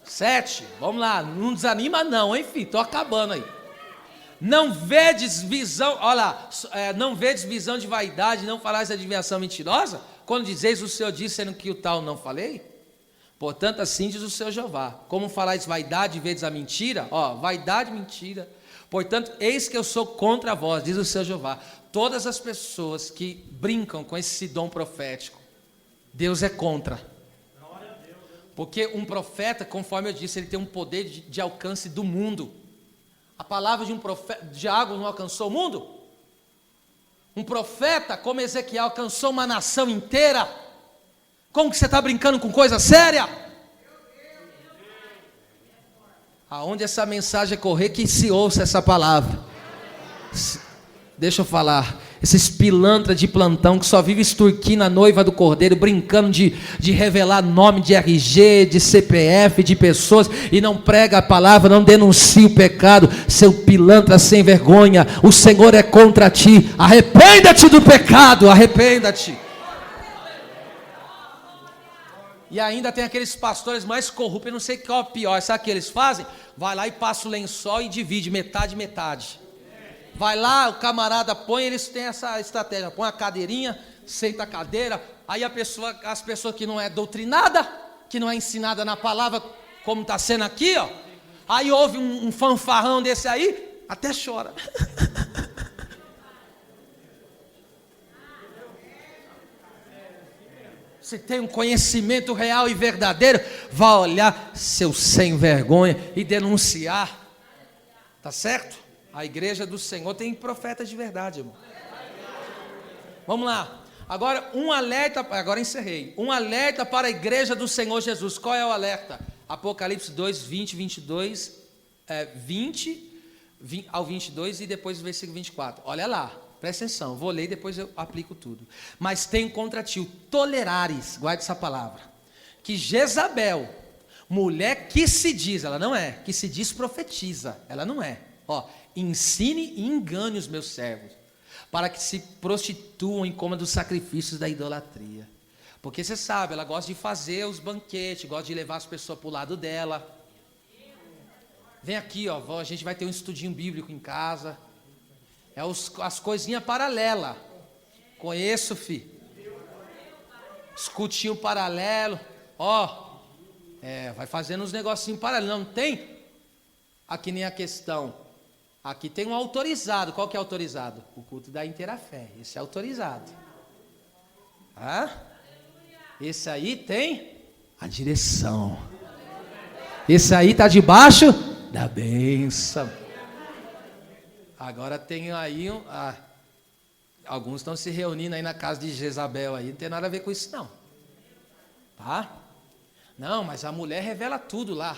7. Vamos lá, não desanima não, hein, filho? Estou acabando aí. Não vedes visão, olha lá, não vedes visão de vaidade, não falais adivinhação mentirosa? Quando dizeis o Senhor disse, sendo que o tal não falei? Portanto, assim diz o Senhor Jeová, como falais vaidade e vedes a mentira, vaidade e mentira, portanto, eis que eu sou contra vós, diz o Senhor Jeová, todas as pessoas que brincam com esse dom profético, Deus é contra, porque um profeta, conforme eu disse, ele tem um poder de alcance do mundo. A palavra de um profeta, de água não alcançou o mundo? Um profeta como Ezequiel alcançou uma nação inteira. Como que você está brincando com coisa séria? Aonde essa mensagem correr, que se ouça essa palavra. Deixa eu falar. Esses pilantras de plantão que só vive extorquindo a noiva do cordeiro, brincando de revelar nome de RG, de CPF, de pessoas, e não prega a palavra, não denuncia o pecado. Seu pilantra sem vergonha, o Senhor é contra ti. Arrependa-te do pecado, arrependa-te. E ainda tem aqueles pastores mais corruptos, eu não sei qual é o pior. Sabe o que eles fazem? Vai lá e passa o lençol e divide metade, metade. Vai lá, o camarada põe, eles têm essa estratégia, põe a cadeirinha, senta a cadeira, aí as pessoas que não é doutrinada, que não é ensinada na palavra, como está sendo aqui, ó, aí ouve um fanfarrão desse aí, até chora. Se tem um conhecimento real e verdadeiro, vai olhar seu sem vergonha e denunciar, tá certo? A igreja do Senhor tem profetas de verdade, irmão. Vamos lá. Agora um alerta, agora encerrei. Um alerta para a igreja do Senhor Jesus. Qual é o alerta? Apocalipse 2, 20 ao 22 e depois o versículo 24. Olha lá, presta atenção. Vou ler e depois eu aplico tudo. Mas tem contra ti o tolerares, guarde essa palavra, que Jezabel, mulher que se diz, ela não é, que se diz profetiza, ela não é. Ó, ensine e engane os meus servos, para que se prostituam em coma dos sacrifícios da idolatria. Porque você sabe, ela gosta de fazer os banquetes, gosta de levar as pessoas para o lado dela. Vem aqui, ó, a gente vai ter um estudinho bíblico em casa. É as coisinhas paralelas. Conheço, filho. Escutinho paralelo. Ó, vai fazendo uns negocinhos paralelos. Não tem? Aqui nem a questão. Aqui tem um autorizado. Qual que é autorizado? O culto da inteira-fé. Esse é autorizado. Esse aí tem a direção. Esse aí está debaixo da bênção. Agora tem aí alguns estão se reunindo aí na casa de Jezabel aí. Não tem nada a ver com isso não. Tá? Não, mas a mulher revela tudo lá.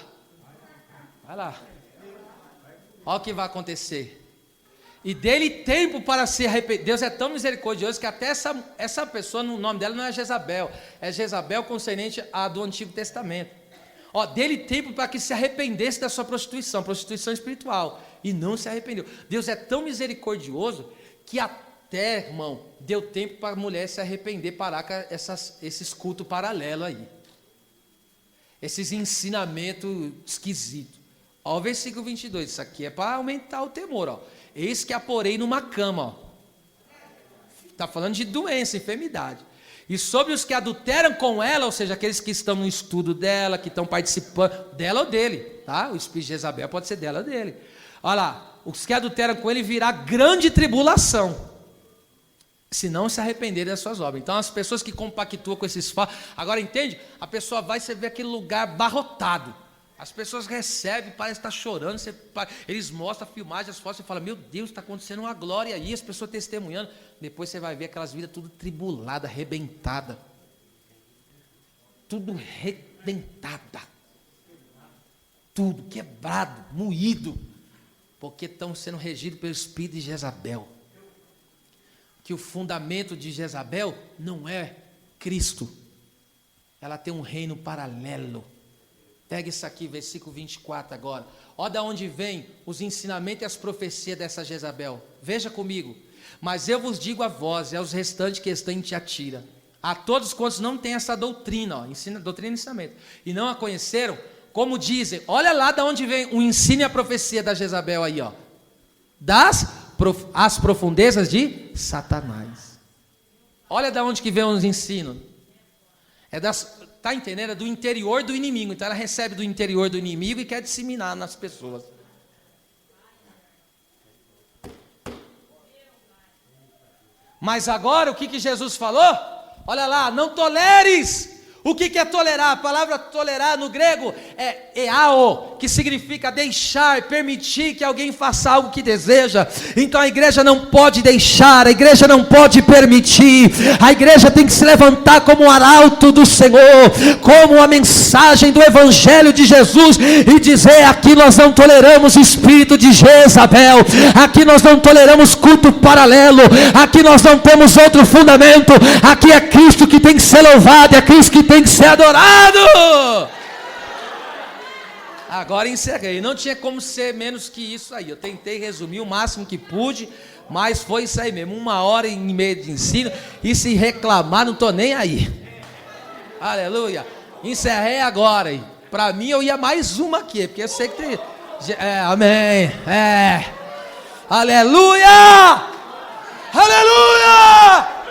Vai lá. Olha o que vai acontecer. E dele tempo para se arrepender. Deus é tão misericordioso que até essa pessoa, o nome dela não é Jezabel. É Jezabel concernente a do Antigo Testamento. Ó, dele tempo para que se arrependesse da sua prostituição espiritual. E não se arrependeu. Deus é tão misericordioso que até, irmão, deu tempo para a mulher se arrepender, parar com esses cultos paralelos aí. Esses ensinamentos esquisitos. Ó, o versículo 22, isso aqui é para aumentar o temor, ó. Eis que a porei numa cama, ó. Está falando de doença, enfermidade. E sobre os que adulteram com ela, ou seja, aqueles que estão no estudo dela, que estão participando, dela ou dele, tá? O espírito de Jezabel pode ser dela ou dele. Olha lá, os que adulteram com ele virá grande tribulação, se não se arrependerem das suas obras. Então as pessoas que compactuam com esses fatos, agora entende? A pessoa vai, você vê aquele lugar abarrotado. As pessoas recebem, parece estar chorando, eles mostram a filmagem, as fotos, você fala, meu Deus, está acontecendo uma glória aí, as pessoas testemunhando. Depois você vai ver aquelas vidas tudo tribulada, arrebentada. Tudo arrebentada. Tudo quebrado, moído. Porque estão sendo regidos pelo espírito de Jezabel. Que o fundamento de Jezabel não é Cristo. Ela tem um reino paralelo. Pega isso aqui, versículo 24 agora. Olha de onde vem os ensinamentos e as profecias dessa Jezabel. Veja comigo. Mas eu vos digo a vós e aos restantes que estão em Tiatira, a todos quantos não têm essa doutrina, ó, doutrina e ensinamento, e não a conheceram, como dizem, olha lá de onde vem o ensino e a profecia da Jezabel aí, ó. As profundezas de Satanás. Olha de onde que vem os ensinos. Está entendendo? É do interior do inimigo. Então ela recebe do interior do inimigo e quer disseminar nas pessoas. Mas agora o que Jesus falou? Olha lá, não toleres. O que é tolerar? A palavra tolerar no grego eao, que significa deixar, permitir que alguém faça algo que deseja. Então a igreja não pode deixar, a igreja não pode permitir, a igreja tem que se levantar como o arauto do Senhor, como a mensagem do Evangelho de Jesus, e dizer: aqui nós não toleramos espírito de Jezabel, aqui nós não toleramos culto paralelo, aqui nós não temos outro fundamento, aqui é Cristo que tem que ser louvado, é Cristo que tem que ser adorado. Agora encerrei, não tinha como ser menos que isso aí, eu tentei resumir o máximo que pude, mas foi isso aí mesmo, 1h30 de ensino, e se reclamar não estou nem aí. Aleluia, encerrei agora, para mim eu ia mais uma aqui, porque eu sei que tem, amém, aleluia, aleluia.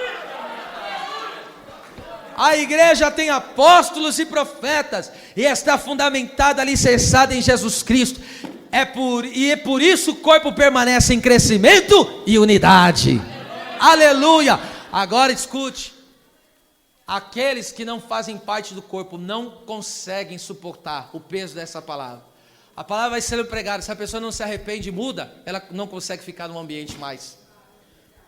A igreja tem apóstolos e profetas, e está fundamentada, alicerçada em Jesus Cristo, e por isso o corpo permanece em crescimento e unidade. Aleluia. Agora escute, aqueles que não fazem parte do corpo não conseguem suportar o peso dessa palavra. A palavra vai ser pregada, se a pessoa não se arrepende e muda, ela não consegue ficar no ambiente mais,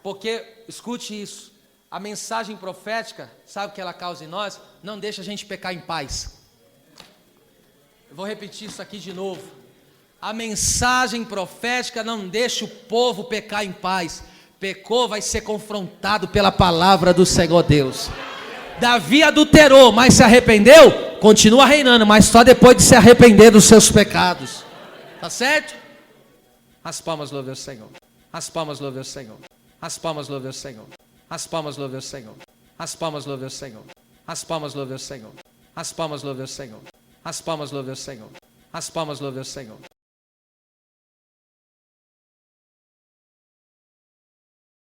porque, escute isso, a mensagem profética, sabe o que ela causa em nós? Não deixa a gente pecar em paz. Eu vou repetir isso aqui de novo. A mensagem profética não deixa o povo pecar em paz. Pecou, vai ser confrontado pela palavra do Senhor Deus. Davi adulterou, mas se arrependeu, continua reinando, mas só depois de se arrepender dos seus pecados. Tá certo? As palmas louvem o Senhor. As palmas louvem o Senhor. As palmas louvem o Senhor. As palmas louvem o Senhor. As palmas louvem o Senhor. As palmas louvem o Senhor. As palmas louvem o Senhor. As palmas louvem o Senhor. As palmas louvem o Senhor.